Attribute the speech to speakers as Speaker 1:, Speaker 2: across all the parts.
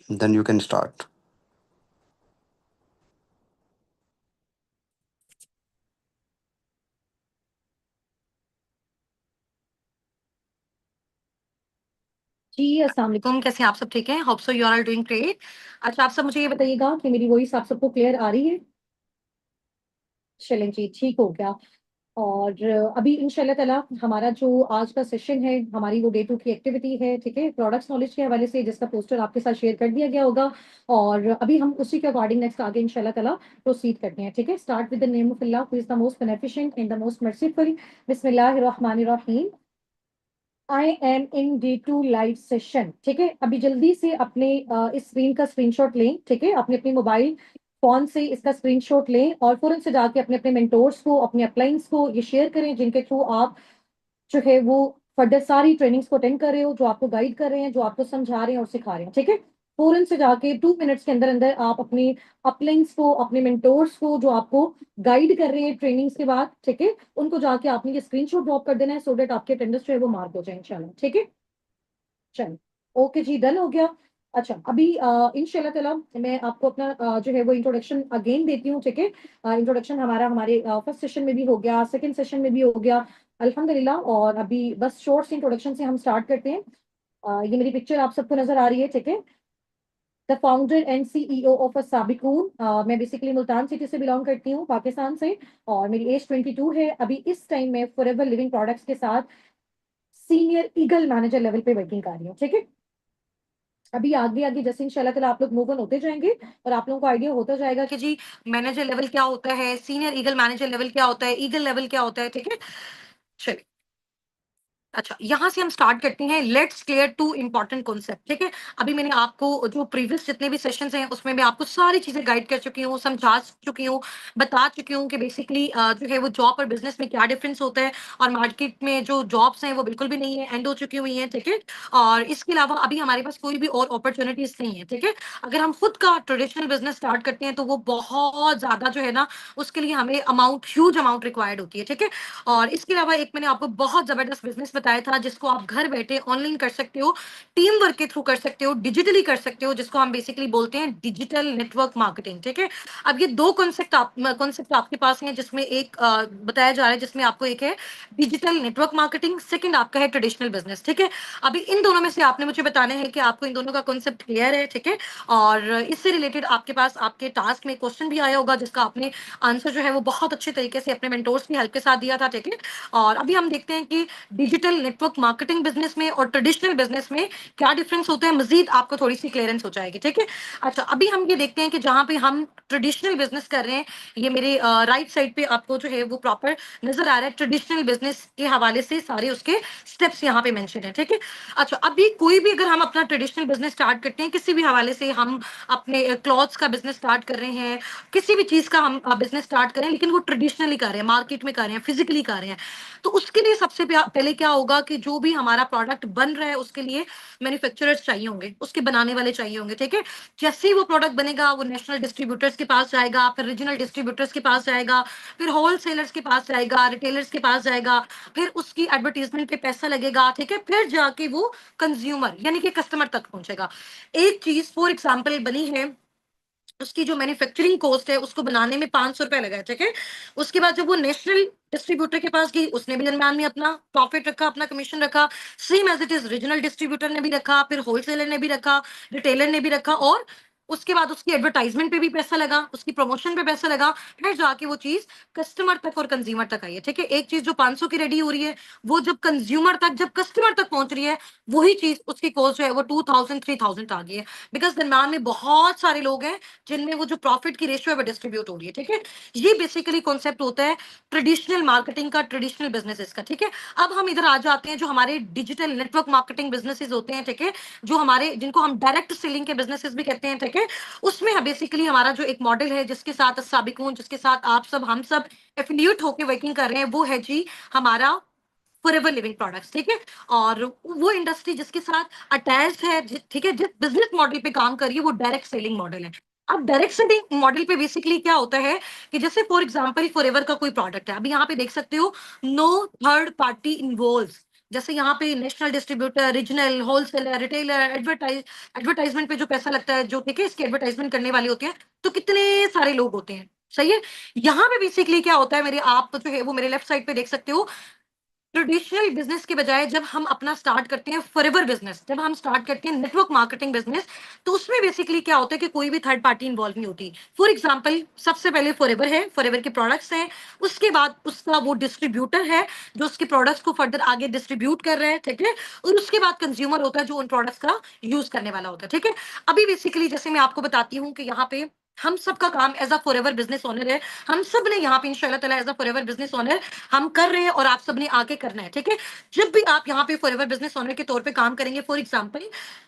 Speaker 1: Then you can start.
Speaker 2: जी अस्सलाम वालेकुम, कैसे हैं आप सब? ठीक है, hope so you are doing great. अच्छा, आप सब मुझे ये बताइएगा कि मेरी वॉइस आप सबको क्लियर आ रही है? चलें जी, ठीक हो गया। और अभी इंशाल्लाह ताला हमारा जो आज का सेशन है, हमारी वो डे 2 की एक्टिविटी है, ठीक है? प्रोडक्ट्स नॉलेज के हवाले से, जिसका पोस्टर आपके साथ शेयर कर दिया गया होगा। और अभी हम उसी के अकॉर्डिंग नेक्स्ट आगे इंशाल्लाह ताला प्रोसीड करते हैं, ठीक है? Start with the name of Allah who is the most beneficent and the most merciful. बिस्मिल्लाहिर्रहमानिर्रहीम। I am in day 2 live session, ठीक है? अभी जल्दी से अपने इस स्क्रीन का स्क्रीनशॉट लें, ठीक है? अपने अपने मोबाइल फोन से इसका स्क्रीनशॉट लें और फौरन से जाके अपने अपने मेंटोर्स को, अपने अपलाइंस को ये शेयर करें, जिनके थ्रू आप जो है वो फर्दर सारी ट्रेनिंग्स को अटेंड कर रहे हो, जो आपको गाइड कर रहे हैं, जो आपको समझा रहे हैं और सिखा रहे हैं, ठीक है? फौरन से जाके 2 मिनट्स के अंदर अंदर आप अपने अपलाइंस को, अपने मेंटोर्स को, जो आपको गाइड कर रहे हैं ट्रेनिंग्स के बाद, ठीक है, उनको जाके आपने ये स्क्रीनशॉट ड्रॉप कर देना है, सो दैट आपके अटेंडेंस जो है वो मार्क हो जाए इंशाल्लाह, ठीक है? चलो, ओके जी, डन हो गया। अच्छा, अभी इंशाल्लाह ताला मैं आपको अपना जो है वो इंट्रोडक्शन अगेन देती हूँ, ठीक है? इंट्रोडक्शन हमारा हमारे फर्स्ट सेशन में भी हो गया, सेकंड सेशन में भी हो गया, अल्हम्दुलिल्लाह। और अभी बस शॉर्ट सी इंट्रोडक्शन से हम स्टार्ट करते हैं। ये मेरी पिक्चर आप सबको नजर आ रही है, ठीक है? The founder and CEO of अ साबिकून। मैं बेसिकली मुल्तान सिटी से बिलोंग करती हूँ, पाकिस्तान से। और मेरी एज 22 है। अभी इस टाइम में फॉरएवर लिविंग प्रोडक्ट्स के साथ सीनियर ईगल मैनेजर लेवल पे वर्किंग कर रही हूँ, ठीक है? अभी आगे आगे जैसे इंशाल्लाह ताला आप लोग मूव ऑन होते जाएंगे और आप लोगों को आइडिया होता जाएगा कि जी मैनेजर लेवल क्या होता है, सीनियर ईगल मैनेजर लेवल क्या होता है, ईगल लेवल क्या होता है, ठीक है? चलिए, अच्छा, यहाँ से हम स्टार्ट करते हैं। Let's clear two important concept, ठीक है? अभी मैंने आपको जो प्रीवियस जितने भी सेशंस हैं उसमें मैं आपको सारी चीजें गाइड कर चुकी हूँ, समझा चुकी हूँ, बता चुकी हूँ कि बेसिकली जो है वो जॉब और बिजनेस में क्या डिफरेंस होता है। और मार्केट में जो जॉब्स हैं वो बिल्कुल भी नहीं है, एंड हो चुकी हुई हैं, ठीक है? और इसके अलावा अभी हमारे पास कोई भी और अपॉर्चुनिटीज नहीं है, ठीक है? अगर हम खुद का ट्रेडिशनल बिजनेस स्टार्ट करते हैं तो वो बहुत ज्यादा जो है ना, उसके लिए हमें अमाउंट, ह्यूज अमाउंट रिक्वायर्ड होती है, ठीक है? और इसके अलावा एक मैंने आपको बहुत जबरदस्त बिजनेस बताया था, जिसको आप घर बैठे ऑनलाइन कर सकते हो, टीम वर्क के थ्रू कर सकते हो, डिजिटली कर सकते हो, जिसको हम बेसिकली बोलते हैं डिजिटल नेटवर्क मार्केटिंग, ठीक है? अब ये दो कॉन्सेप्ट आपके पास हैं, जिसमें एक बताया जा रहा है, जिसमें आपको एक है डिजिटल नेटवर्क मार्केटिंग, सेकंड आपका है ट्रेडिशनल बिजनेस, ठीक है? अभी इन दोनों में से आपने मुझे बताना है कि आपको इन दोनों का कॉन्सेप्ट क्लियर है, ठीक है? और इससे रिलेटेड आपके पास आपके टास्क में क्वेश्चन भी आया होगा, जिसका आपने आंसर जो है वो बहुत अच्छे तरीके से अपने मेंटोर्स की हेल्प के साथ दिया था, ठीक है? और अभी हम देखते हैं कि डिजिटल नेटवर्क मार्केटिंग बिजनेस में और ट्रेडिशनल बिजनेस में क्या डिफरेंस होता है, मजीद आपको थोड़ी सी क्लियरेंस हो जाएगी, ठीक है? अच्छा, अभी हम ये देखते हैं कि जहां पे हम ट्रेडिशनल बिजनेस कर रहे हैं, ये मेरे राइट साइड पे आपको जो है वो प्रॉपर नजर आ रहा है। ट्रेडिशनल बिजनेस के हवाले से सारे उसके स्टेप्स यहाँ पे मेंशन है, ठीक है? अच्छा, अभी कोई भी अगर हम अपना ट्रेडिशनल बिजनेस स्टार्ट करते हैं, किसी भी हवाले से, हम अपने क्लॉथ्स का बिजनेस स्टार्ट कर रहे हैं, किसी भी चीज का हम बिजनेस स्टार्ट करें, लेकिन वो ट्रेडिशनली कर रहे हैं, मार्केट में कर रहे हैं, फिजिकली कर रहे हैं, तो उसके लिए सबसे पहले क्या होगा कि जो भी हमारा प्रोडक्ट बन रहा है उसके लिए मैन्युफैक्चरर्स चाहिए होंगे, उसके बनाने वाले चाहिए होंगे, ठीक है? जैसे ही वो प्रोडक्ट बनेगा, वो नेशनल डिस्ट्रीब्यूटर्स के पास जाएगा, फिर रीजनल डिस्ट्रीब्यूटर्स के पास जाएगा, फिर होलसेलर्स के पास जाएगा, रिटेलर्स के पास जाएगा, फिर उसकी एडवर्टीजमेंट पे पैसा लगेगा, ठीक है? फिर जाके वो कंज्यूमर यानी कि कस्टमर तक पहुंचेगा। एक चीज फॉर एग्जाम्पल बनी है, उसकी जो मैन्युफैक्चरिंग कॉस्ट है उसको बनाने में 500 रुपए लगा है, ठीक है? उसके बाद जब वो नेशनल डिस्ट्रीब्यूटर के पास गई, उसने भी दरम्यान में अपना प्रॉफिट रखा, अपना कमीशन रखा। Same as it is regional distributor ने भी रखा, फिर होलसेलर ने भी रखा, रिटेलर ने भी रखा, और उसके बाद उसकी एडवर्टाइजमेंट पे भी पैसा लगा, उसकी प्रमोशन पे पैसा लगा, फिर जाके वो चीज कस्टमर तक और कंज्यूमर तक आई है, ठीक है? एक चीज जो 500 की रेडी हो रही है, वो जब कंज्यूमर तक, जब कस्टमर तक पहुंच रही है, वही चीज उसकी कॉस्ट जो है वो 2000 3000 आ गई है। बिकॉज दरम्यान में बहुत सारे लोग हैं जिनमें वो जो प्रॉफिट की रेशियो है वो डिस्ट्रीब्यूट हो रही है, ठीक है? ये बेसिकली कॉन्सेप्ट होता है ट्रेडिशनल मार्केटिंग का, ट्रेडिशनल बिजनेसेस का, ठीक है? अब हम इधर आ जाते हैं, जो हमारे डिजिटल नेटवर्क मार्केटिंग बिजनेसेस होते हैं, ठीक है, जो हमारे, जिनको हम डायरेक्ट सेलिंग के बिजनेसेस भी कहते हैं, ठीक है? उसमें बेसिकली हमारा जो एक मॉडल है, जिसके साथ साबिकून, जिसके साथ आप सब, हम सब एफिलिएट होकर वर्किंग कर रहे हैं, वो है जी हमारा फॉरएवर लिविंग प्रोडक्ट्स, ठीक है? और वो इंडस्ट्री जिसके साथ अटैच है, ठीक है, जिस बिजनेस मॉडल पे काम कर रही है, वो डायरेक्ट सेलिंग मॉडल है। अब डायरेक्ट सेलिंग मॉडल पे बेसिकली क्या होता है कि जैसे फॉर एग्जांपल फॉरएवर का कोई प्रोडक्ट है, अभी यहाँ पे देख सकते हो, नो थर्ड पार्टी इन्वॉल्व, जैसे यहाँ पे national distributor, regional, wholesaler, retailer, advertisement पे जो पैसा लगता है, जो ठीक है इसकी एडवर्टाइजमेंट करने वाले होते हैं, तो कितने सारे लोग होते हैं, सही है। यहाँ पे बेसिकली क्या होता है, मेरे आप जो है वो मेरे लेफ्ट साइड पे देख सकते हो, ट्रेडिशनल बिजनेस के बजाय जब हम अपना स्टार्ट करते हैं फॉरएवर बिजनेस, जब हम स्टार्ट करते हैं नेटवर्क मार्केटिंग बिजनेस, तो उसमें बेसिकली क्या होता है कि कोई भी थर्ड पार्टी इन्वॉल्व नहीं होती। फॉर एग्जांपल, सबसे पहले फॉरएवर है, फॉरएवर के प्रोडक्ट्स हैं, उसके बाद उसका वो डिस्ट्रीब्यूटर है जो उसके प्रोडक्ट्स को फर्दर आगे डिस्ट्रीब्यूट कर रहे हैं, ठीक है, और उसके बाद कंज्यूमर होता है जो उन प्रोडक्ट्स का यूज करने वाला होता है, ठीक है। अभी बेसिकली जैसे मैं आपको बताती हूँ कि यहाँ पे हम सबका काम as a forever business owner है, हम सब ने यहाँ पे इंशाल्लाह ताला as a forever business owner हम कर रहे हैं और आप सबने आगे करना है, ठीक है। जब भी आप यहाँ पे फॉरएवर बिजनेस ओनर के तौर पे काम करेंगे, फॉर एग्जांपल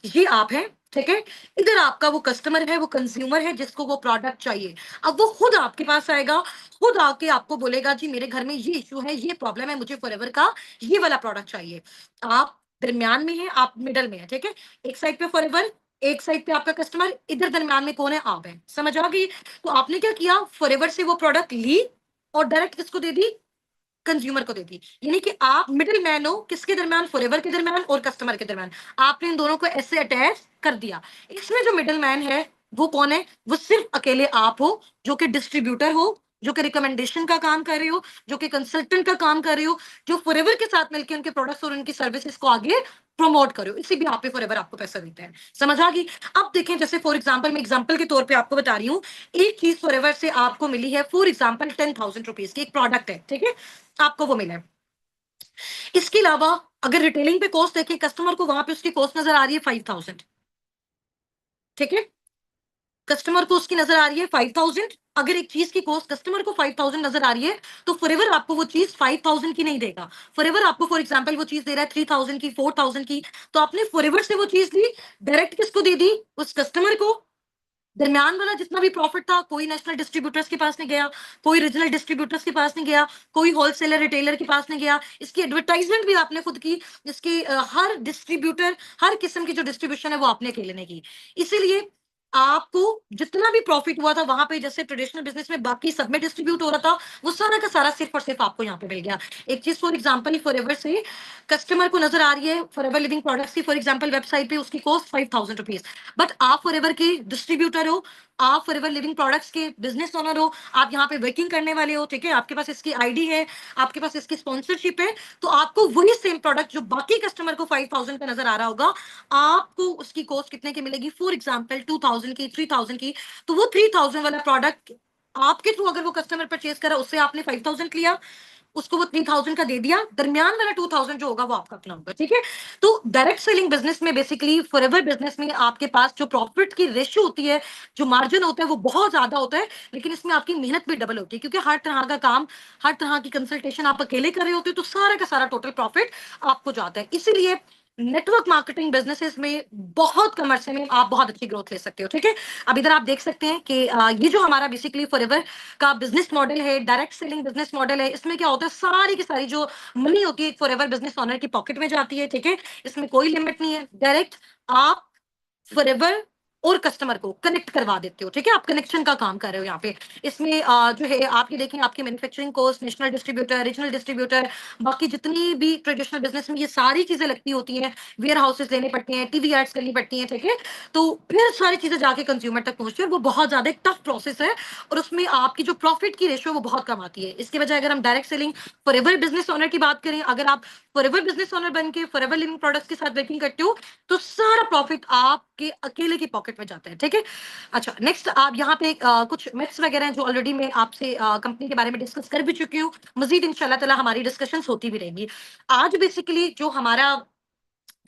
Speaker 2: ये आप हैं, ठीक है, इधर आपका वो कस्टमर है, वो कंज्यूमर है जिसको वो प्रोडक्ट चाहिए। अब वो खुद आपके पास आएगा, खुद आके आपको बोलेगा जी मेरे घर में ये इशू है, ये प्रॉब्लम है, मुझे फॉरएवर का ये वाला प्रोडक्ट चाहिए। आप दरमियान में है, आप मिडल में है, ठीक है। एक साइड पे फॉरएवर, एक साइड पे आपका कस्टमर, इधर दरमियान में कौन है, आप है, समझ आ गई। तो आपने क्या किया, फॉरएवर से वो प्रोडक्ट ली और डायरेक्ट किसको दे दी, कंज्यूमर को देती, यानी कि आप मिडिल मैन हो किसके दरमियान, फॉरएवर के दरमियान और कस्टमर के दरमियान, आपने इन दोनों को ऐसे अटैच कर दिया। इसमें जो मिडिल मैन है वो कौन है, वो सिर्फ अकेले आप हो, जो कि डिस्ट्रीब्यूटर हो, जो कि रिकमेंडेशन का काम कर रहे हो, जो कि कंसल्टेंट का काम कर रहे हो, जो फॉरएवर के साथ मिलकर उनके प्रोडक्ट्स और उनकी सर्विसेज को आगे प्रमोट करो, इसी भी आप पे फॉरएवर आपको पैसा देता है, समझ आ गई। अब देखें, जैसे फॉर एग्जांपल, मैं एग्जांपल के तौर पे आपको बता रही हूँ, एक चीज फॉरएवर से आपको मिली है, फॉर एग्जांपल 10,000 रुपीज की एक प्रोडक्ट है, ठीक है, आपको वो मिला है। इसके अलावा अगर रिटेलिंग पे कॉस्ट देखें, कस्टमर को वहां पे उसकी कॉस्ट नजर आ रही है 5,000, ठीक है, कस्टमर को उसकी नजर आ रही है 5,000। अगर एक चीज की कॉस्ट कस्टमर को 5,000 नजर आ रही है, तो फॉरएवर आपको वो चीज 5,000 की नहीं देगा, फॉरएवर आपको फॉर एग्जांपल वो चीज दे रहा है 3,000 की, 4,000 की, तो आपने फॉरएवर से वो चीज ली, डायरेक्ट किसको दे दी, उस कस्टमर को। दरमियान वाला जितना भी प्रॉफिट था, कोई नेशनल डिस्ट्रीब्यूटर्स के पास नहीं गया, कोई रीजनल डिस्ट्रीब्यूटर्स के पास नहीं गया, कोई होलसेलर रिटेलर के पास नहीं गया, इसकी एडवर्टाइजमेंट भी आपने खुद की, इसकी हर डिस्ट्रीब्यूटर, हर किस्म की जो डिस्ट्रीब्यूशन है वो आपने अकेले ने की। इसीलिए आपको जितना भी प्रॉफिट हुआ था वहां पे, जैसे ट्रेडिशनल बिजनेस में बाकी सब में डिस्ट्रीब्यूट हो रहा था, वो सारा का सारा सिर्फ और सिर्फ आपको यहाँ पे मिल गया। एक चीज फॉर एग्जांपल, फॉरएवर से कस्टमर को नजर आ रही है, फॉरएवर लिविंग प्रोडक्ट्स की फॉर एग्जांपल वेबसाइट पे उसकी कॉस्ट 5,000 रुपीज, बट आप फॉरएवर के डिस्ट्रीब्यूटर हो, आप फॉरएवर लिविंग प्रोडक्ट्स के बिजनेस ओनर हो, आप यहाँ पे वर्किंग करने वाले हो, ठीक है, आपके पास इसकी आईडी है, आपके पास इसकी स्पॉन्सरशिप है, तो आपको वही सेम प्रोडक्ट जो बाकी कस्टमर को 5,000 का नजर आ रहा होगा, आपको उसकी कॉस्ट कितने की मिलेगी, फॉर एग्जाम्पल 2,000 की, 3,000 की। तो वो 3,000 वाला प्रोडक्ट आपके थ्रू अगर वो कस्टमर परचेज करा, उससे आपने 5,000 लिया, उसको वो 3,000 का दे दिया, दरमियान वाला 2,000 जो होगा वो आपका अपना होगा, ठीक है। तो डायरेक्ट सेलिंग बिजनेस में बेसिकली, फॉरएवर बिजनेस में आपके पास जो प्रॉफिट की रेशियो होती है, जो मार्जिन होता है वो बहुत ज्यादा होता है, लेकिन इसमें आपकी मेहनत भी डबल होती है, क्योंकि हर तरह का काम, हर तरह की कंसल्टेशन आप अकेले कर रहे होते हो, तो सारा का सारा टोटल प्रॉफिट आपको जाता है। इसीलिए नेटवर्क मार्केटिंग बिजनेसेस में बहुत कम अरसे में आप बहुत अच्छी ग्रोथ ले सकते हो, ठीक है। अब इधर आप देख सकते हैं कि ये जो हमारा बेसिकली फॉरएवर का बिजनेस मॉडल है, डायरेक्ट सेलिंग बिजनेस मॉडल है, इसमें क्या होता है, सारी की सारी जो मनी होती है फॉरएवर बिजनेस ओनर की पॉकेट में जाती है, ठीक है, इसमें कोई लिमिट नहीं है, डायरेक्ट आप फॉरएवर और कस्टमर को कनेक्ट करवा देते हो, ठीक है, आप कनेक्शन का काम कर रहे हो यहाँ पे। इसमें जो है आपके देखें, आपकी manufacturing cost, national distributor, regional distributor, बाकी जितनी भी ट्रेडिशनल बिजनेस में ये सारी चीजें लगती होती हैं, वेयर हाउसेस लेने पड़ते हैं, टीवी एड्स करनी पड़ती हैं, ठीक है, तो फिर सारी चीजें जाके कंज्यूमर तक पहुंचती है, और वो बहुत ज्यादा एक टफ प्रोसेस है, और उसमें आपकी जो प्रॉफिट की रेशियो वो बहुत कम आती है। इसके बजाय अगर हम direct selling forever business owner की बात करें, अगर आप फॉरएवर बिजनेस ओनर बन के फॉरएवर लिविंग प्रोडक्ट्स के साथ वर्किंग करते हो, तो सारा प्रॉफिट आपके अकेले की पॉकेट में जाता है, ठीक है। अच्छा, नेक्स्ट आप यहाँ पे कुछ मिथ्स वगैरह हैं जो ऑलरेडी मैं आपसे कंपनी के बारे में डिस्कस कर भी चुकी हूँ, मजीद इंशाल्लाह ताला हमारी डिस्कशंस होती भी रहेंगी। आज बेसिकली जो हमारा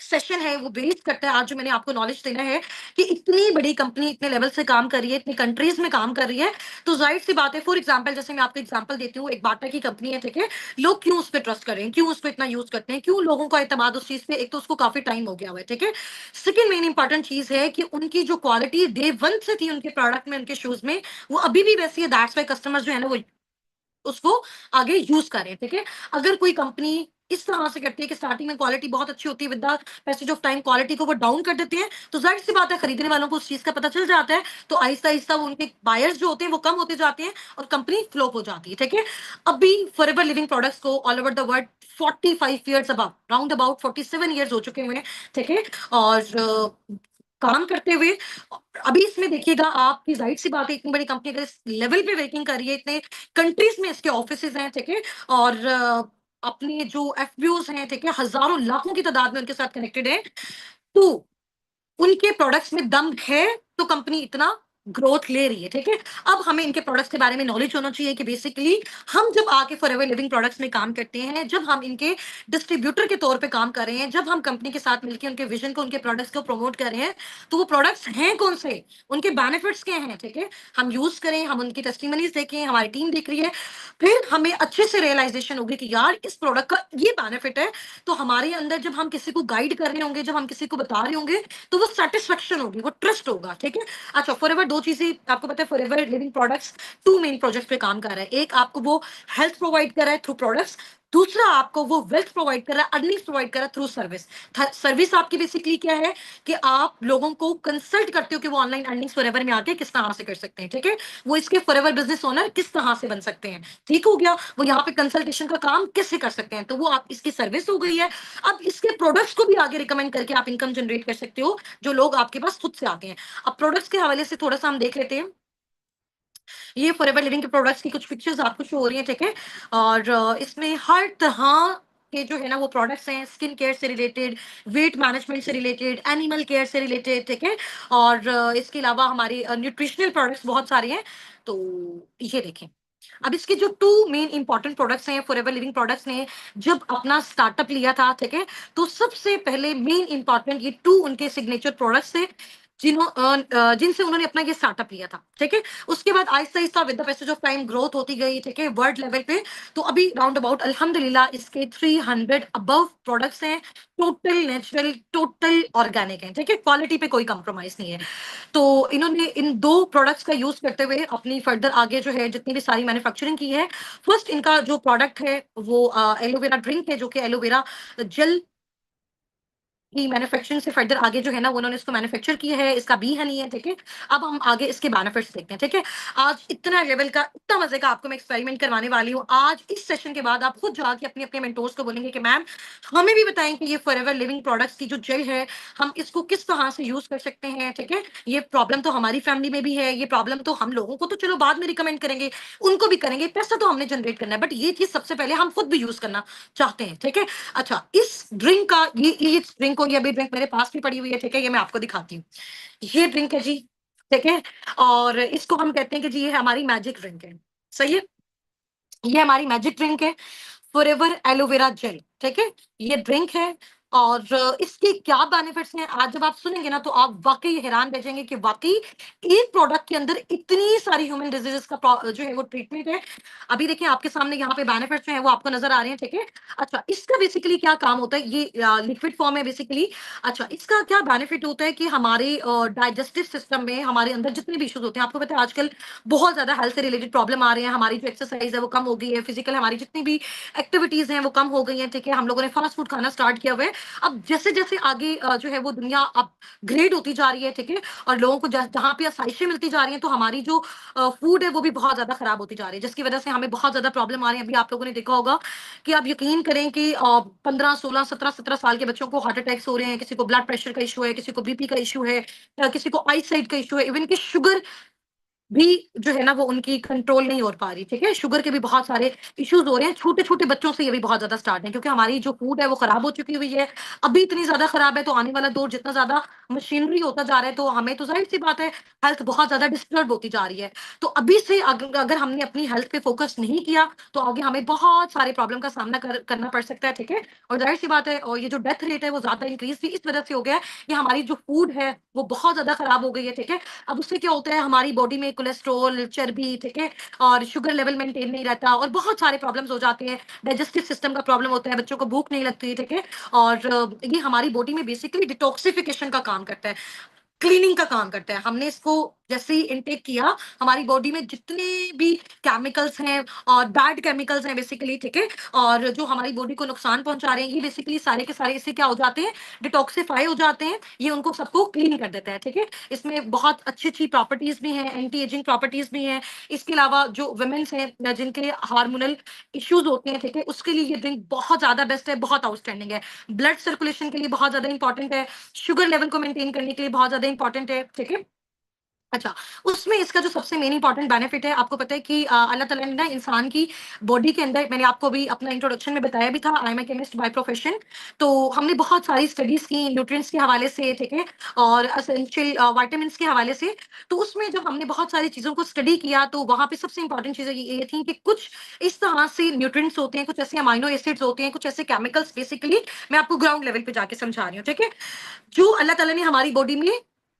Speaker 2: सेशन है वो बेस करता है, आज जो मैंने आपको नॉलेज देना है कि इतनी बड़ी कंपनी इतने लेवल से काम कर रही है, इतनी कंट्रीज में काम कर रही है, तो जाहिर सी बात है, फॉर एग्जांपल जैसे मैं आपको एग्जांपल देती हूँ, एक बाटा की कंपनी है, ठीक है, लोग क्यों उस पर ट्रस्ट कर रहे हैं, क्यों उसको इतना यूज करते हैं, क्यों लोगों का एतमाद उस चीज पे, एक तो उसको काफी टाइम हो गया हुआ है, ठीक है। सेकंड मेन इंपॉर्टेंट चीज है कि उनकी जो क्वालिटी डे वन से थी उनके प्रोडक्ट में, उनके शूज में, वो अभी भी वैसी है, दैट्स वाई कस्टमर्स जो है ना वो उसको आगे यूज करें, ठीक है। अगर कोई कंपनी इस तरह से करती है कि स्टार्टिंग में क्वालिटी बहुत अच्छी होती है, with the passage of time quality को वो डाउन कर देते हैं, तो जाहिर सी बात है खरीदने वालों को उस चीज का पता चल जाता है, तो आहिस्ता आहिस्ता वो उनके बायर्स जो होते हैं वो कम होते जाते हैं और कंपनी फ्लॉप हो जाती है, ठीक है। अभी फॉरएवर लिविंग प्रोडक्ट्स को all over the world 45 years about round about 47 years हो चुके हुए हैं, ठीक है। और काम करते हुए अभी इसमें देखिएगा आपकी जाहिर सी बात है, इतनी बड़ी कंपनी अगर इस लेवल पे वर्किंग कर रही है, इतने कंट्रीज में इसके ऑफिसेज हैं, ठीक है। और अपने जो एफबीओज हैं, ठीक है, हजारों लाखों की तादाद में उनके साथ कनेक्टेड है, तो उनके प्रोडक्ट्स में दम है, तो कंपनी इतना ग्रोथ ले रही है, ठीक है। अब हमें इनके प्रोडक्ट्स के बारे में नॉलेज होना चाहिए कि बेसिकली हम जब आके फॉरएवर लिविंग प्रोडक्ट्स में काम करते हैं, जब हम इनके डिस्ट्रीब्यूटर के तौर पे काम कर रहे हैं, जब हम कंपनी के साथ मिलकर उनके विजन को, उनके प्रोडक्ट्स को प्रमोट कर रहे हैं, तो वो प्रोडक्ट्स हैं कौन से, उनके बेनिफिट्स क्या हैं, ठीक है। हम यूज करें, हम उनकी टेस्टिमनीज देखें, हमारी टीम देख रही है, फिर हमें अच्छे से रियलाइजेशन होगी कि यार इस प्रोडक्ट का ये बेनिफिट है, तो हमारे अंदर जब हम किसी को गाइड कर रहे होंगे, जब हम किसी को बता रहे होंगे, तो वो सेटिस्फेक्शन होगी, वो ट्रस्ट होगा, ठीक है। अच्छा, फॉरएवर दो चीजें आपको पता है, Forever Living products two main project पे काम कर रहा है। एक आपको वो हेल्थ प्रोवाइड कर रहा है थ्रू प्रोडक्ट्स, दूसरा आपको वो वेल्थ प्रोवाइड कर रहा है, अर्निंग्स प्रोवाइड कर रहा है थ्रू सर्विस। सर्विस आपकी बेसिकली क्या है कि आप लोगों को कंसल्ट करते हो कि वो ऑनलाइन अर्निंग्स फॉरएवर में आके किस तरह से कर सकते हैं, ठीक है। वो इसके फॉरएवर बिजनेस ओनर किस तरह से बन सकते हैं, ठीक हो गया। वो यहाँ पे कंसल्टेशन का काम कैसे कर सकते हैं, तो वो आप इसकी सर्विस हो गई है। अब इसके प्रोडक्ट्स को भी आगे रिकमेंड करके आप इनकम जनरेट कर सकते हो, जो लोग आपके पास खुद से आते हैं। अब प्रोडक्ट्स के हवाले से थोड़ा सा हम देख लेते हैं। ये फॉरएवर लिविंग के प्रोडक्ट्स की कुछ पिक्चर्स आपको शो हो रही हैं, ठीक है। और इसमें हर तरह के जो है ना वो प्रोडक्ट्स हैं, स्किन केयर से रिलेटेड, वेट मैनेजमेंट से रिलेटेड, एनिमल केयर से रिलेटेड, ठीक है। और इसके अलावा हमारे न्यूट्रिशनल प्रोडक्ट्स बहुत सारे हैं, तो ये देखें। अब इसके जो टू मेन इंपॉर्टेंट प्रोडक्ट्स हैं, फॉरएवर लिविंग प्रोडक्ट्स ने जब अपना स्टार्टअप लिया था, ठीक है, तो सबसे पहले मेन इंपॉर्टेंट ये टू उनके सिग्नेचर प्रोडक्ट्स थे, जिनसे उन्होंने अपना ये स्टार्टअप लिया था, ठीक है। उसके बाद Aahista Aahista with the passage of time growth होती गई, ठीक है, वर्ल्ड लेवल पे। तो अभी राउंड अबाउट अल्हम्दुलिल्लाह इसके 300 अबव प्रोडक्ट्स हैं, टोटल नेचुरल, टोटल ऑर्गेनिक है, ठीक है, क्वालिटी पे कोई कंप्रोमाइज नहीं है। तो इन्होंने इन दो प्रोडक्ट्स का यूज करते हुए अपनी फर्दर आगे जो है जितनी भी सारी मैन्युफैक्चरिंग की है। फर्स्ट इनका जो प्रोडक्ट है वो एलोवेरा ड्रिंक है, जो कि एलोवेरा जेल की मैन्युफैक्चरिंग से फर्दर आगे जो है ना वो उन्होंने इसको मैन्युफैक्चर किया है, इसका बी हनी है, ठीक है। अब हम आगे इसके बेनिफिट्स देखते हैं, ठीक है। आज इतना लेवल का, इतना मजे का आपको मैं एक्सपेरिमेंट करवाने वाली हूँ। आज इस सेशन के बाद आप खुद जाके अपने अपने मेंटोर्स को बोलेंगे कि मैम हमें भी बताएं कि ये फॉरएवर लिविंग प्रोडक्ट्स की जो जेल है, हम इसको किस तरह से यूज कर सकते हैं, ठीक है। ये प्रॉब्लम तो हमारी फैमिली में भी है, ये प्रॉब्लम तो हम लोगों को तो चलो बाद में रिकमेंड करेंगे, उनको भी करेंगे, पैसा तो हमने जनरेट करना है, बट ये चीज सबसे पहले हम खुद भी यूज करना चाहते हैं, ठीक है। अच्छा, इस ड्रिंक का ये ड्रिंक को, ये अभी ड्रिंक मेरे पास भी पड़ी हुई है, ठीक है, ये मैं आपको दिखाती हूँ। ये ड्रिंक है जी, ठीक है। और इसको हम कहते हैं कि जी ये हमारी मैजिक ड्रिंक है, सही है। ये हमारी मैजिक ड्रिंक है, फॉरएवर एलोवेरा जेल, ठीक है। ये ड्रिंक है और इसके क्या बेनिफिट्स हैं, आज जब आप सुनेंगे ना तो आप वाकई हैरान रह जाएंगे कि वाकई एक प्रोडक्ट के अंदर इतनी सारी ह्यूमन डिजीजेस का जो है वो ट्रीटमेंट है। अभी देखिए आपके सामने यहाँ पे बेनिफिट्स जो है वो आपको नजर आ रहे हैं, ठीक है। अच्छा, इसका बेसिकली क्या काम होता है, ये लिक्विड फॉर्म है बेसिकली। अच्छा, इसका क्या बेनिफिट होता है कि हमारे डाइजेस्टिव सिस्टम में हमारे अंदर जितने भी इश्यूज होते हैं, आपको पता है आजकल बहुत ज्यादा हेल्थ से रिलेटेड प्रॉब्लम आ रहे हैं, हमारी जो एक्सरसाइज है वो कम हो गई है, फिजिकल हमारी जितनी भी एक्टिविटीज हैं वो कम हो गई हैं, ठीक है। हम लोगों ने फास्ट फूड खाना स्टार्ट किया हुआ है। अब जैसे जैसे आगे जो है वो दुनिया अपग्रेड होती जा रही है, ठीक है, और लोगों को जहां पे आसाइशें मिलती जा रही हैं, तो हमारी जो फूड है वो भी बहुत ज्यादा खराब होती जा रही है, जिसकी वजह से हमें बहुत ज्यादा प्रॉब्लम आ रही है। अभी आप लोगों ने देखा होगा कि आप यकीन करें कि 15 16 17 17 साल के बच्चों को हार्ट अटैक्स हो रहे हैं, किसी को ब्लड प्रेशर का इशू है, किसी को बीपी का इशू है, किसी को आई साइट का इशू है, इवन की शुगर भी जो है ना वो उनकी कंट्रोल नहीं हो पा रही, ठीक है। शुगर के भी बहुत सारे इश्यूज हो रहे हैं, छोटे छोटे बच्चों से ये भी बहुत ज्यादा स्टार्ट है, क्योंकि हमारी जो फूड है वो खराब हो चुकी हुई है। अभी इतनी ज्यादा खराब है, तो आने वाला दौर जितना ज्यादा मशीनरी होता जा रहा है, तो हमें तो जाहिर सी बात है हेल्थ बहुत ज्यादा डिस्टर्ब होती जा रही है। तो अभी से अगर हमने अपनी हेल्थ पे फोकस नहीं किया, तो आगे हमें बहुत सारे प्रॉब्लम का सामना करना पड़ सकता है, ठीक है। और जाहिर सी बात है, और ये जो डेथ रेट है वो ज्यादा इंक्रीज भी इस वजह से हो गया है कि हमारी जो फूड है वो बहुत ज्यादा खराब हो गई है, ठीक है। अब उससे क्या होता है, हमारी बॉडी में कोलेस्ट्रॉल, चर्बी, ठीक है, और शुगर लेवल मेंटेन नहीं रहता, और बहुत सारे प्रॉब्लम्स हो जाते हैं। डाइजेस्टिव सिस्टम का प्रॉब्लम होता है, बच्चों को भूख नहीं लगती, ठीक है। और ये हमारी बॉडी में बेसिकली डिटॉक्सिफिकेशन का काम करता है, क्लीनिंग का काम करता है। हमने इसको जैसे ही इनटेक किया, हमारी बॉडी में जितने भी केमिकल्स हैं और बैड केमिकल्स हैं बेसिकली, ठीक है, और जो हमारी बॉडी को नुकसान पहुंचा रहे हैं, ये बेसिकली सारे के सारे इससे क्या हो जाते हैं, डिटॉक्सिफाई हो जाते हैं, ये उनको सबको क्लीन कर देता है, ठीक है। इसमें बहुत अच्छी अच्छी प्रॉपर्टीज भी हैं, एंटी एजिंग प्रॉपर्टीज भी हैं। इसके अलावा जो वुमेन्स हैं जिनके हार्मोनल इश्यूज होते हैं, ठीक है, उसके लिए ये ड्रिंक बहुत ज्यादा बेस्ट है, बहुत आउटस्टैंडिंग है। ब्लड सर्कुलेशन के लिए बहुत ज्यादा इंपॉर्टेंट है, शुगर लेवल को मेंटेन करने के लिए बहुत ज्यादा इंपॉर्टेंट है, ठीक है। अच्छा, उसमें इसका जो सबसे मेन इंपॉर्टेंट बेनिफिट है, आपको पता है कि अल्लाह ताला ने ना इंसान की बॉडी के अंदर, मैंने आपको भी अपना इंट्रोडक्शन में बताया भी था, I am a chemist by profession. तो हमने बहुत सारी स्टडीज की न्यूट्रिएंट्स के हवाले से, ठीक है, और एसेंशियल विटामिन्स के हवाले से। तो उसमें जब हमने बहुत सारी चीज़ों को स्टडी किया, तो वहाँ पे सबसे इंपॉर्टेंट चीज़ें ये थी कि कुछ इस तरह से न्यूट्रिएंट्स होते हैं, कुछ ऐसे अमाइनो एसिड्स होते हैं, कुछ ऐसे केमिकल्स, बेसिकली मैं आपको ग्राउंड लेवल पे जाके समझा रही हूँ, ठीक है, जो अल्लाह ताला ने हमारी बॉडी में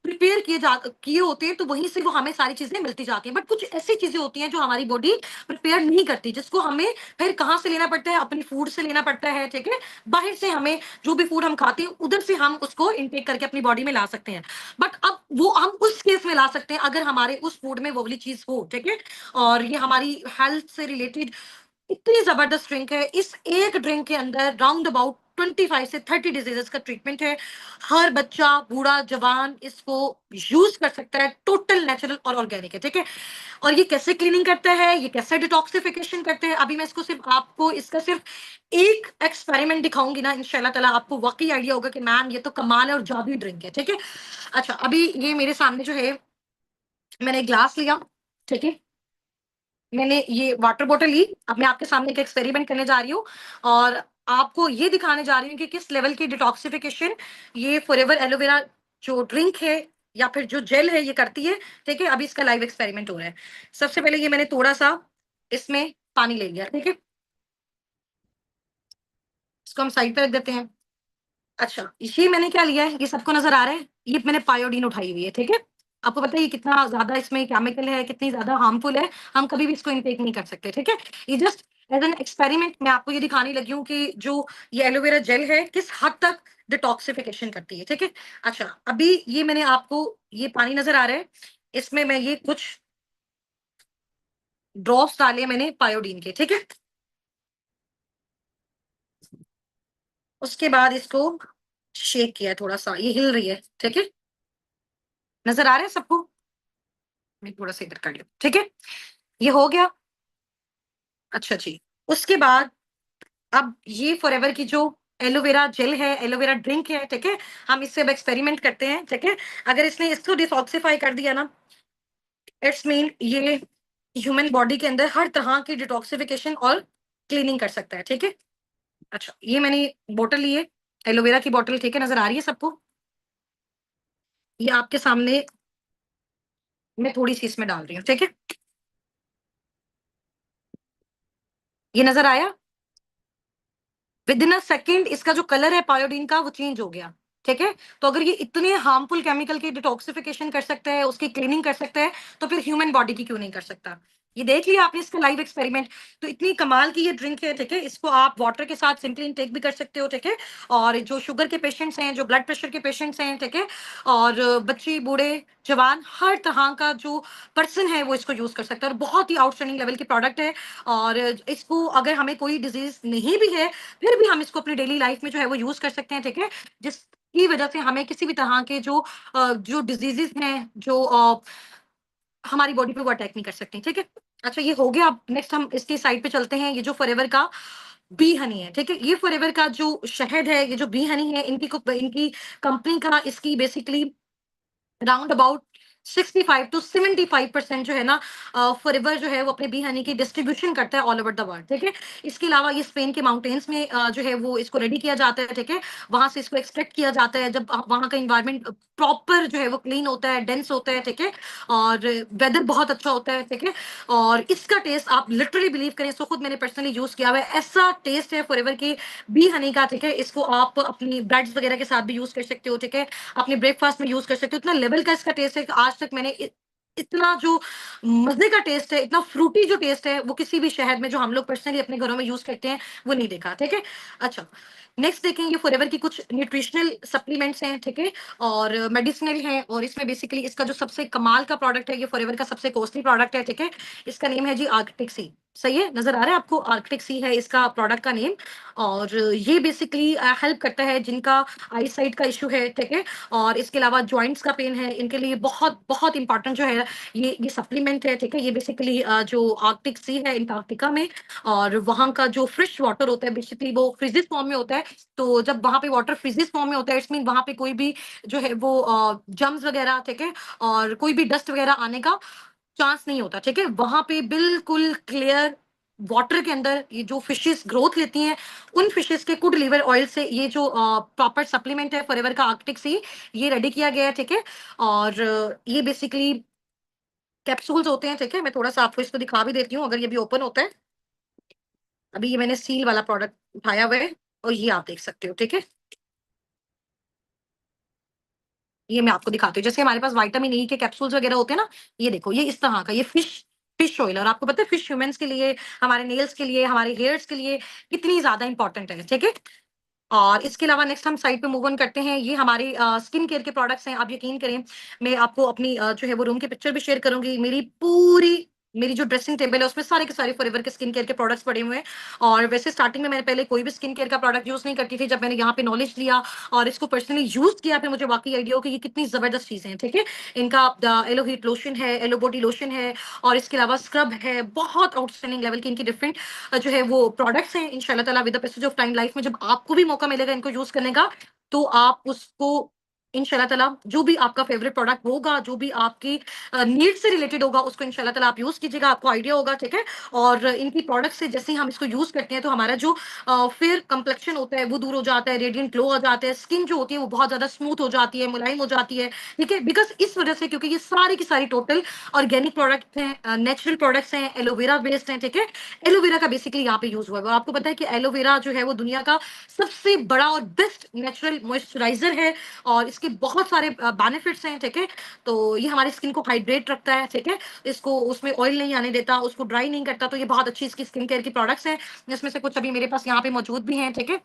Speaker 2: प्रिपेयर किए होते हैं, तो वहीं से वो हमें सारी चीज़ें मिलती जाती हैं। बट कुछ ऐसी चीज़ें होती हैं जो हमारी बॉडी प्रिपेयर नहीं करती, जिसको हमें फिर कहाँ से लेना पड़ता है? अपनी फूड से लेना पड़ता है, ठीक है? बाहर से हमें जो भी फूड हम खाते हैं, उधर से हम उसको इनटेक करके अपनी बॉडी में ला सकते हैं। बट अब वो हम उस केस में ला सकते हैं अगर हमारे उस फूड में वो वाली चीज़ हो, ठीक है? और ये हमारी हेल्थ से रिलेटेड इतनी जबरदस्त ड्रिंक है। इस एक ड्रिंक के अंदर राउंड अबाउट 25 से 30 डिजीजेस का ट्रीटमेंट है। हर बच्चा, बूढ़ा, जवान इसको यूज कर सकता है। टोटल नेचुरल और ऑर्गेनिक है, ठीक है। और ये कैसे क्लीनिंग करता है, ये कैसे डिटॉक्सिफिकेशन करते हैं, अभी मैं इसको सिर्फ आपको इसका सिर्फ एक एक्सपेरिमेंट दिखाऊंगी ना, इंशाल्लाह ताला आपको वाकई आइडिया होगा कि मैम ये तो कमाल है और जादुई ड्रिंक है, ठीक है। अच्छा, अभी ये मेरे सामने जो है, मैंने एक ग्लास लिया, ठीक है, मैंने ये वाटर बॉटल ली। अब मैं आपके सामने एक एक्सपेरिमेंट करने जा रही हूँ और आपको ये दिखाने जा रही हूँ कि किस लेवल की डिटॉक्सिफिकेशन ये फॉरएवर एलोवेरा जो ड्रिंक है या फिर जो जेल है ये करती है, ठीक है। अभी इसका लाइव एक्सपेरिमेंट हो रहा है। सबसे पहले ये मैंने थोड़ा सा इसमें पानी ले लिया, ठीक है, इसको हम साइड पे रख देते हैं। अच्छा, ये मैंने क्या लिया है, ये सबको नज़र आ रहा है? ये मैंने पायोडीन उठाई हुई है, ठीक है? आपको पता है ये कितना ज़्यादा इसमें केमिकल है, कितनी ज़्यादा हार्मफुल है, हम कभी भी इसको इनटेक नहीं कर सकते, ठीक है? ये जस्ट एज़ एन एक्सपेरिमेंट मैं आपको ये दिखाने लगी हूँ कि जो ये एलोवेरा जेल है, किस हद तक डिटॉक्सिफिकेशन करती है, ठीक है? अच्छा, अभी ये मैंने आपको ये पानी नज़र आ रहा है, इसमें मैं ये कुछ ड्रॉप्स डाले मैंने पायोडीन के, ठीक है? उसके बाद इसको शेक किया थोड़ा-सा, ये हिल रही है, ठीक है? नज़र आ रहा है सबको? मैं थोड़ा-सा इधर कर लूँ, ठीक है? ये हो गया। अच्छा जी। उसके बाद अब ये फॉरएवर की जो एलोवेरा जेल है, एलोवेरा ड्रिंक है, ठीक है? हम इससे अब एक्सपेरिमेंट करते हैं, ठीक है? अगर इसने इसको डिटॉक्सिफाई कर दिया ना, इट्स मीन ये ह्यूमन बॉडी के अंदर हर तरह की डिटॉक्सिफिकेशन और क्लीनिंग कर सकता है, ठीक है? अच्छा, ये मैंने बॉटल ली है, एलोवेरा की बॉटल, ठीक है? नज़र आ रही है सबको? ये आपके सामने मैं थोड़ी-सी इसमें डाल रही हूँ, ठीक है? ये नज़र आया? विदिन अ सेकंड इसका जो कलर है पायोडीन का वो चेंज हो गया, ठीक है। तो अगर ये इतने हार्मफुल केमिकल की डिटॉक्सिफिकेशन कर सकता है, उसकी क्लीनिंग कर सकता है, तो फिर ह्यूमन बॉडी की क्यों नहीं कर सकता। ये देख लिया आपने इसका लाइव एक्सपेरिमेंट। तो इतनी कमाल की ये ड्रिंक है, ठीक है, इसको आप वाटर के साथ सिंपली इनटेक भी कर सकते हो, ठीक है। और जो शुगर के पेशेंट्स हैं, जो ब्लड प्रेशर के पेशेंट्स हैं, ठीक है, और बच्चे, बूढ़े, जवान, हर तरह का जो पर्सन है वो इसको यूज कर सकता है, और बहुत ही आउटस्टैंडिंग लेवल की प्रोडक्ट है। और इसको अगर हमें कोई डिजीज नहीं भी है, फिर भी हम इसको अपनी डेली लाइफ में जो है वो यूज कर सकते हैं, ठीक है। जिसकी वजह से हमें किसी भी तरह के जो डिजीजेस हैं, जो हमारी बॉडी पे वो अटैक नहीं कर सकती, ठीक है। अच्छा, ये हो गया। अब नेक्स्ट हम इसकी साइड पे चलते हैं। ये जो फॉरएवर का बी हनी है, ठीक है, ये फॉरएवर का जो शहद है, ये जो बी हनी है, इनकी कंपनी का इसकी बेसिकली राउंड अबाउट 65 टू 75% जो है ना, फॉरएवर जो है वो अपने बी हनी की डिस्ट्रीब्यूशन करता है ऑल ओवर द वर्ल्ड, ठीक है। इसके अलावा ये स्पेन के माउंटेन्स में जो है वो इसको रेडी किया जाता है, ठीक है। वहां से इसको एक्सट्रैक्ट किया जाता है जब वहां का इन्वायरमेंट प्रॉपर जो है वो क्लीन होता है, डेंस होता है, ठीक है, और वेदर बहुत अच्छा होता है, ठीक है। और इसका टेस्ट आप लिटरली बिलीव करें, इसको खुद मैंने पर्सनली यूज किया हुआ है, ऐसा टेस्ट है फॉरएवर की बी हनी का, ठीक है। इसको आप अपनी ब्रेड्स वगैरह के साथ भी यूज कर सकते हो, ठीक है, अपने ब्रेकफास्ट में यूज कर सकते हो। इतना लेवल का इसका टेस्ट है कि आज तक मैंने इतना जो मजे का टेस्ट है, इतना फ्रूटी जो टेस्ट है, वो किसी भी शहद में जो हम लोग पर्सनली अपने घरों में यूज करते हैं वो नहीं देखा। ठीक है। अच्छा, नेक्स्ट देखेंगे फॉरएवर की कुछ न्यूट्रिशनल सप्लीमेंट्स हैं। ठीक है। और मेडिसिनल है, और इसमें बेसिकली इसका जो सबसे कमाल का प्रोडक्ट है, ये फॉरएवर का सबसे कॉस्टली प्रोडक्ट है। ठीक है। इसका नेम है जी आर्कटिक सी। सही है, नजर आ रहा है आपको? आर्कटिक सी है इसका प्रोडक्ट का नेम। और ये बेसिकली हेल्प करता है जिनका आई साइट का इशू है। ठीक है। और इसके अलावा जॉइंट्स का पेन है, इनके लिए बहुत बहुत इंपॉर्टेंट जो है ये सप्लीमेंट है। ठीक है। ये बेसिकली जो आर्कटिक सी है अंटार्कटिका में, और वहां का जो फ्रेश वाटर होता है बेसिकली वो फ्रीजेस फॉर्म में होता है। तो जब वहां पे वाटर फ्रीजेस फॉर्म में होता है, इट्स मीन वहां पे कोई भी जो है वो जम्स वगैरह, ठीक है, और कोई भी डस्ट वगैरह आने का चांस नहीं होता। ठीक है। वहां पे बिल्कुल क्लियर वाटर के अंदर ये जो फिशेस ग्रोथ लेती हैं, उन फिशेस के गुड लिवर ऑयल से ये जो प्रॉपर सप्लीमेंट है फॉरएवर का आर्कटिक सी, ये रेडी किया गया है। ठीक है। और ये बेसिकली कैप्सूल्स होते हैं। ठीक है। मैं थोड़ा सा आपको इसको दिखा भी देती हूँ, अगर ये भी ओपन होता है। अभी ये मैंने सील वाला प्रोडक्ट उठाया हुआ है, और ये आप देख सकते हो। ठीक है। ये मैं आपको दिखाती हूँ, जैसे हमारे पास विटामिन ई के कैप्सूल्स वगैरह होते हैं ना, ये देखो, ये इस तरह का, ये फिश फिश ऑयल। और आपको पता है फिश ह्यूमंस के लिए, हमारे नेल्स के लिए, हमारे हेयर्स के लिए कितनी ज्यादा इंपॉर्टेंट है। ठीक है। और इसके अलावा नेक्स्ट हम साइड पे मूव ऑन करते हैं। ये हमारे स्किन केयर के प्रोडक्ट्स हैं। आप यकीन करें, मैं आपको अपनी जो है वो रूम की पिक्चर भी शेयर करूंगी। मेरी जो ड्रेसिंग टेबल है उसमें सारे के सारे फॉरएवर के स्किन केयर के प्रोडक्ट्स पड़े हुए हैं। और वैसे स्टार्टिंग में मैंने पहले कोई भी स्किन केयर का प्रोडक्ट यूज नहीं करती थी। जब मैंने यहाँ पे नॉलेज लिया और इसको पर्सनली यूज किया, फिर मुझे वाकई आइडिया हो कि ये कितनी जबरदस्त चीजें हैं। ठीक है। इनका एलो हीट लोशन है, एलो बॉडी लोशन है, और इसके अलावा स्क्रब है। बहुत आउटस्टैंडिंग लेवल की इनकी डिफरेंट जो है वो प्रोडक्ट्स हैं। इंशाल्लाह ताला with the passage of time life में जब आपको भी मौका मिलेगा इनको यूज करने का, तो आप उसको इंशाल्लाह ताला जो भी आपका फेवरेट प्रोडक्ट होगा, जो भी आपकी नीड से रिलेटेड होगा, उसको इंशाल्लाह ताला आप यूज कीजिएगा, आपको आइडिया होगा। ठीक है। और इनकी प्रोडक्ट से जैसे ही हम इसको यूज करते हैं, तो हमारा जो फेयर कंप्लेक्शन होता है वो दूर हो जाता है, रेडियंट ग्लो आ जाता है, स्किन जो होती है वो बहुत ज्यादा स्मूथ हो जाती है, मुलायम हो जाती है। ठीक है। बिकॉज इस वजह से, क्योंकि ये सारी की सारी टोटल ऑर्गेनिक प्रोडक्ट हैं, नेचुरल प्रोडक्ट्स हैं, एलोवेरा बेस्ड हैं। ठीक है। एलोवेरा का बेसिकली यहाँ पे यूज हुआ है। और आपको पता है कि एलोवेरा जो है वो दुनिया का सबसे बड़ा और बेस्ट नेचुरल मॉइस्चराइजर है, और इसके बहुत सारे बेनिफिट्स हैं। ठीक है। तो ये हमारी स्किन को हाइड्रेट रखता है। ठीक है। इसको उसमें ऑयल नहीं आने देता, उसको ड्राई नहीं करता। तो ये बहुत अच्छी इसकी स्किन केयर की प्रोडक्ट्स हैं, जिसमें से कुछ अभी मेरे पास यहाँ पे मौजूद भी हैं। ठीक है।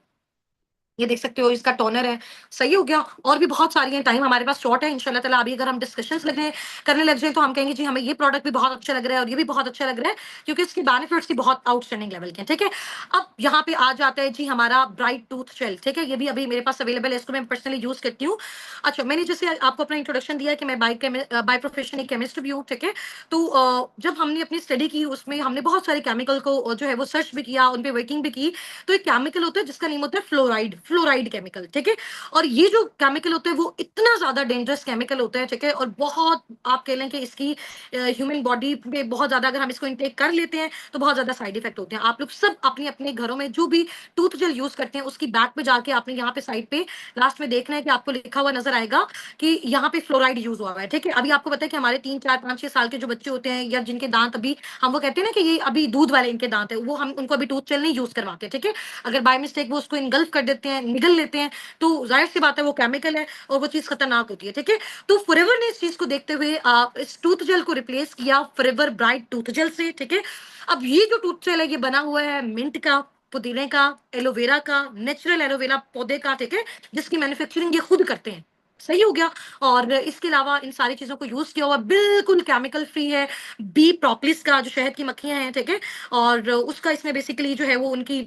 Speaker 2: ये देख सकते हो, इसका टोनर है। सही हो गया। और भी बहुत सारी हैं, टाइम हमारे पास शॉर्ट है। इंशाल्लाह ताला अभी अगर हम डिस्कशंस लगे करने लग जाए, तो हम कहेंगे जी हमें ये प्रोडक्ट भी बहुत अच्छा लग रहा है और ये भी बहुत अच्छा लग रहा है, क्योंकि इसके बेनिफिट्स भी बहुत आउटस्टैंडिंग लेवल के हैं। ठीक है। अब यहाँ पे आ जाता है जी हमारा ब्राइट टूथ जेल। ठीक है। ये भी अभी मेरे पास अवेलेबल है, इसको मैं पर्सनली यूज करती हूँ। अच्छा, मैंने जैसे आपको अपना इंट्रोडक्शन दिया कि मैं बाय प्रोफेशन एक केमिस्ट भी हूँ। ठीक है। तो जब हमने अपनी स्टडी की, उसमें हमने बहुत सारे केमिकल को जो है वो सर्च भी किया, उन पे वर्किंग भी की। तो एक केमिकल होता है जिसका नेम होता है फ्लोराइड, फ्लोराइड केमिकल। ठीक है। और ये जो केमिकल होता है वो इतना ज्यादा डेंजरस केमिकल होता है। ठीक है। और बहुत, आप कह लें कि इसकी ह्यूमन बॉडी पे बहुत ज्यादा, अगर हम इसको इनटेक कर लेते हैं तो बहुत ज्यादा साइड इफेक्ट होते हैं। आप लोग सब अपने अपने घरों में जो भी टूथ जेल यूज करते हैं, उसकी बैक पे जाके आपने यहाँ पे साइड पे लास्ट में देखना है कि आपको लिखा हुआ नजर आएगा कि यहाँ पे फ्लोराइड यूज हुआ है। ठीक है। अभी आपको पता है कि हमारे 3 4 5 6 साल के जो बच्चे होते हैं, या जिनके दांत अभी, हम वो कहते हैं ना कि ये अभी दूध वाले इनके दांत है, वो हम उनको अभी टूथ जेल नहीं यूज करवाते। ठीक है। अगर बाय मिस्टेक वो उसको इनगल्फ कर देते हैं, निगल लेते हैं, तो जाहिर सी बात है वो केमिकल है और वो चीज खतरनाक होती है। ठीक है। तो फॉरएवर ने इस चीज को देखते हुए इस टूथ जेल को रिप्लेस किया फॉरएवर ब्राइट टूथ जेल से। ठीक है। अब ये जो टूथ जेल है, ये बना हुआ है मिंट का, पुदीने का, एलोवेरा का, नेचुरल एलोवेरा पौधे का। ठीक है। जिसकी मैन्युफैक्चरिंग ये खुद करते हैं। सही हो गया। और इसके अलावा इन सारी चीजों को यूज किया हुआ, बिल्कुल केमिकल फ्री है। बी प्रोपलिस का, जो शहद की मक्खियां हैं। ठीक है। और उसका इसमें बेसिकली जो है वो उनकी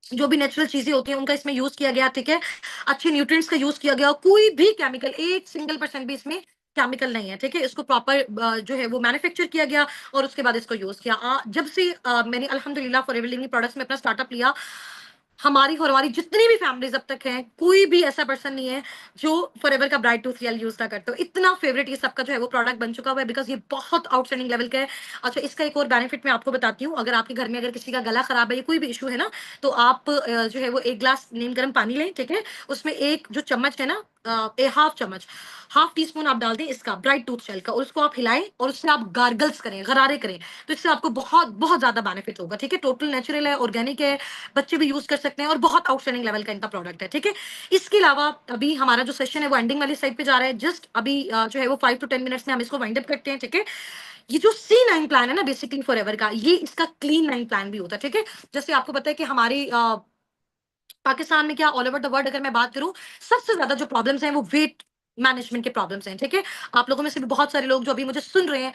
Speaker 2: जो भी नेचुरल चीजें होती हैं उनका इसमें यूज किया गया। ठीक है। अच्छे न्यूट्रिएंट्स का यूज किया गया, कोई भी केमिकल, एक सिंगल परसेंट भी इसमें केमिकल नहीं है। ठीक है। इसको प्रॉपर जो है वो मैन्युफैक्चर किया गया, और उसके बाद इसको यूज किया। जब से मैंने अल्हम्दुलिल्लाह फॉरएवर लिविंग प्रोडक्ट्स में अपना स्टार्टअप लिया, हमारी और हमारी जितनी भी फैमिलीज अब तक हैं, कोई भी ऐसा पर्सन नहीं है जो फॉरएवर का ब्राइट टूथ जेल यूज ना करते हो। इतना फेवरेट ये सबका जो है वो प्रोडक्ट बन चुका हुआ है, बिकॉज ये बहुत आउटस्टैंडिंग लेवल का है। अच्छा, इसका एक और बेनिफिट मैं आपको बताती हूँ। अगर आपके घर में अगर किसी का गला खराब है या कोई भी इशू है ना, तो आप जो है वो 1 गिलास नीम गर्म पानी लें। ठीक है। उसमें एक जो चम्मच है ना, हाफ चम्मच, हाफ टी स्पून आप डाल दें इसका ब्राइट टूथ जेल का, और उसको आप हिलाएं और उससे आप गार्गल्स करें, गरारे करें, तो इससे आपको बहुत बहुत ज्यादा बेनिफिट होगा। ठीक है, टोटल नेचुरल है, ऑर्गेनिक है, बच्चे भी यूज कर सकते हैं और बहुत आउटस्टैंडिंग लेवल का इनका प्रोडक्ट है। ठीक है, इसके अलावा अभी हमारा जो सेशन है वो एंडिंग वाली साइड पे जा रहा है, जस्ट अभी जो है वो 5 to 10 मिनट्स में हम इसको वाइंड अप करते हैं। ठीक है, ये जो C9 प्लान है ना बेसिकली फॉरएवर का, ये इसका क्लीन 9 प्लान भी होता है। ठीक है, जैसे आपको पता है कि हमारी पाकिस्तान में क्या ऑल ओवर द वर्ल्ड अगर मैं बात करूं, सबसे ज्यादा जो प्रॉब्लम्स हैं वो वेट मैनेजमेंट के प्रॉब्लम्स हैं। ठीक है, आप लोगों में से भी बहुत सारे लोग जो अभी मुझे सुन रहे हैं,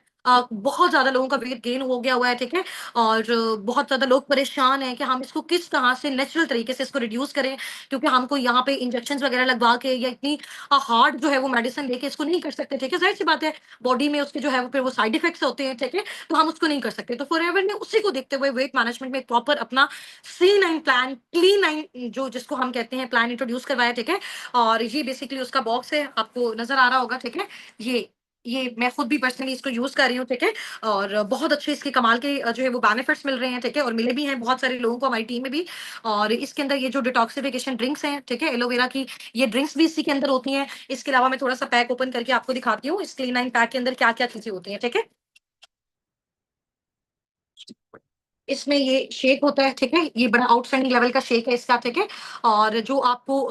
Speaker 2: बहुत ज्यादा लोगों का वेट गेन हो गया हुआ है। ठीक है, और बहुत ज्यादा लोग परेशान हैं कि हम इसको किस तरह से नेचुरल तरीके से इसको रिड्यूस करें, क्योंकि हमको यहाँ पे इंजेक्शन वगैरह लगवा के या इतनी हार्ड जो है वो मेडिसिन लेके इसको नहीं कर सकते। ठीक है, जाहिर सी बात है, बॉडी में उसके जो है वो फिर वो साइड इफेक्ट्स होते हैं। ठीक है, तो हम उसको नहीं कर सकते। तो फॉरएवर ने उसी को देखते हुए वेट मैनेजमेंट में प्रॉपर अपना C9 प्लान, क्लीन 9 जो जिसको हम कहते हैं प्लान इंट्रोड्यूस करवाया। ठीक है, और ये बेसिकली उसका बॉक्स है, आपको नजर आ रहा होगा। ठीक है, ये मैं खुद भी पर्सनली इसको यूज कर रही हूँ। ठीक है, और बहुत अच्छे इसके कमाल के जो है वो बेनिफिट्स मिल रहे हैं। ठीक है, और मिले भी हैं बहुत सारे लोगों को हमारी टीम में भी। और इसके अंदर ये जो डिटॉक्सिफिकेशन ड्रिंक्स हैं, ठीक है, एलोवेरा की, ये ड्रिंक्स भी इसी के अंदर होती हैं। इसके अलावा मैं थोड़ा सा पैक ओपन करके आपको दिखाती हूँ, इस क्लीन 9 पैक के अंदर क्या क्या चीजें होती हैं। ठीक है, इसमें ये शेक होता है। ठीक है, ये बड़ा आउटस्टैंडिंग लेवल का शेक है इसका। ठीक है, और जो आपको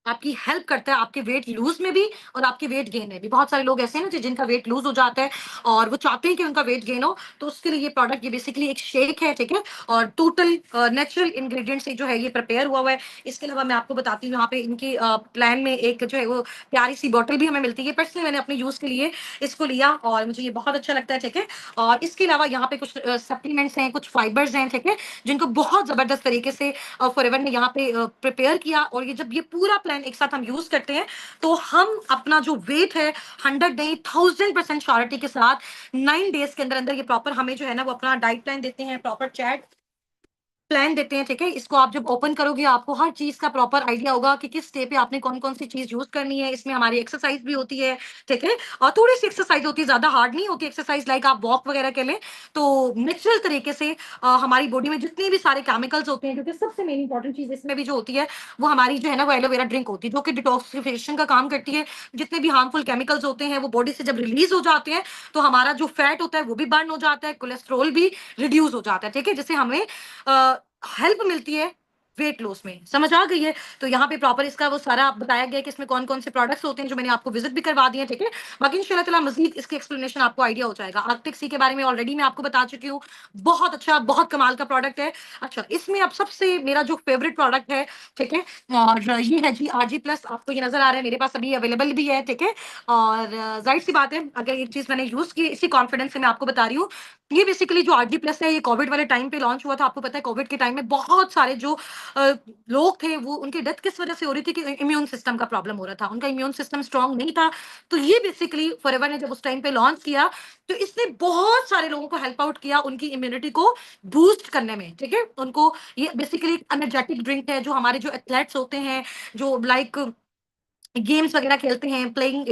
Speaker 2: आपकी हेल्प करता है आपके वेट लूज में भी और आपके वेट गेन में भी। बहुत सारे लोग ऐसे हैं ना जिनका वेट लूज हो जाता है और वो चाहते हैं कि उनका वेट गेन हो, तो उसके लिए ये प्रोडक्ट, ये बेसिकली एक शेक है। ठीक है, और टोटल नेचुरल इंग्रेडिएंट से जो है ये प्रिपेयर हुआ हुआ है। इसके अलावा मैं आपको बताती हूँ, यहाँ पे इनकी प्लान में एक जो है वो प्यारी सी बॉटल भी हमें मिलती है। पर्सनली मैंने अपने यूज के लिए इसको लिया और मुझे ये बहुत अच्छा लगता है। ठीक है, और इसके अलावा यहाँ पे कुछ सप्लीमेंट्स हैं, कुछ फाइबर्स हैं। ठीक है, जिनको बहुत जबरदस्त तरीके से फॉरएवर ने यहाँ पे प्रिपेयर किया, और ये जब ये पूरा प्लान एक साथ हम यूज करते हैं तो हम अपना जो वेट है 100 नहीं 1000% श्योरिटी के साथ 9 डेज के अंदर अंदर ये प्रॉपर हमें जो है ना वो अपना डाइट प्लान देते हैं, प्रॉपर चैट प्लान देते हैं। ठीक है, इसको आप जब ओपन करोगे आपको हर चीज का प्रॉपर आइडिया होगा कि किस स्टे पे आपने कौन कौन सी चीज यूज करनी है। इसमें हमारी एक्सरसाइज भी होती है। ठीक है, और थोड़ी सी एक्सरसाइज होती है, ज्यादा हार्ड नहीं होती एक्सरसाइज, लाइक आप वॉक वगैरह कर लें, तो नेचुरल तरीके से हमारी बॉडी में जितने भी सारे केमिकल्स होते हैं, क्योंकि सबसे मेन इंपॉर्टेंट चीज इसमें भी जो होती है वो हमारी जो है ना वो एलोवेरा ड्रिंक होती है, जो कि डिटॉक्सिफिकेशन का काम करती है। जितने भी हार्मफुल केमिकल्स होते हैं वो बॉडी से जब रिलीज हो जाते हैं तो हमारा जो फैट होता है वो भी बर्न हो जाता है, कोलेस्ट्रॉल भी रिड्यूस हो जाता है। ठीक है, जिससे हमें हेल्प मिलती है वेट लॉस में। समझ आ गई है? तो यहाँ पे प्रॉपर इसका वो सारा बताया गया है कि इसमें कौन कौन से प्रोडक्ट्स होते हैं, जो मैंने आपको विजिट भी करवा दिए हैं। ठीक है, बाकी इंशाल्लाह ताला मजीद इसकी एक्सप्लेनेशन आपको आइडिया हो जाएगा। आर्कटिक सी के बारे में ऑलरेडी मैं आपको बता चुकी हूँ, बहुत अच्छा, बहुत कमाल का प्रोडक्ट है। अच्छा, इसमें अब सबसे मेरा जो फेवरेट प्रोडक्ट है, ठीक है, और ये है जी RG+। आपको ये नजर आ रहा है, मेरे पास अभी अवेलेबल भी है। ठीक है, और जाहिर सी बात है, अगर ये चीज मैंने यूज की इसी कॉन्फिडेंस से मैं आपको बता रही हूँ। ये बेसिकली जो RG+ है, ये कोविड वाले टाइम पे लॉन्च हुआ था। आपको पता है कोविड के टाइम में बहुत सारे जो अ, लोग थे वो उनकी डेथ किस वजह से हो रही थी कि इम्यून सिस्टम का प्रॉब्लम हो रहा था, उनका इम्यून सिस्टम स्ट्रांग नहीं था। तो ये बेसिकली फॉरएवर ने जब उस टाइम पे लॉन्च किया तो इसने बहुत सारे लोगों को हेल्प आउट किया उनकी इम्यूनिटी को बूस्ट करने में। ठीक है, उनको ये बेसिकली एनर्जेटिक ड्रिंक है, जो हमारे जो एथलेट्स होते हैं, जो लाइक गेम्स वगैरह खेलते हैं, प्लेइंग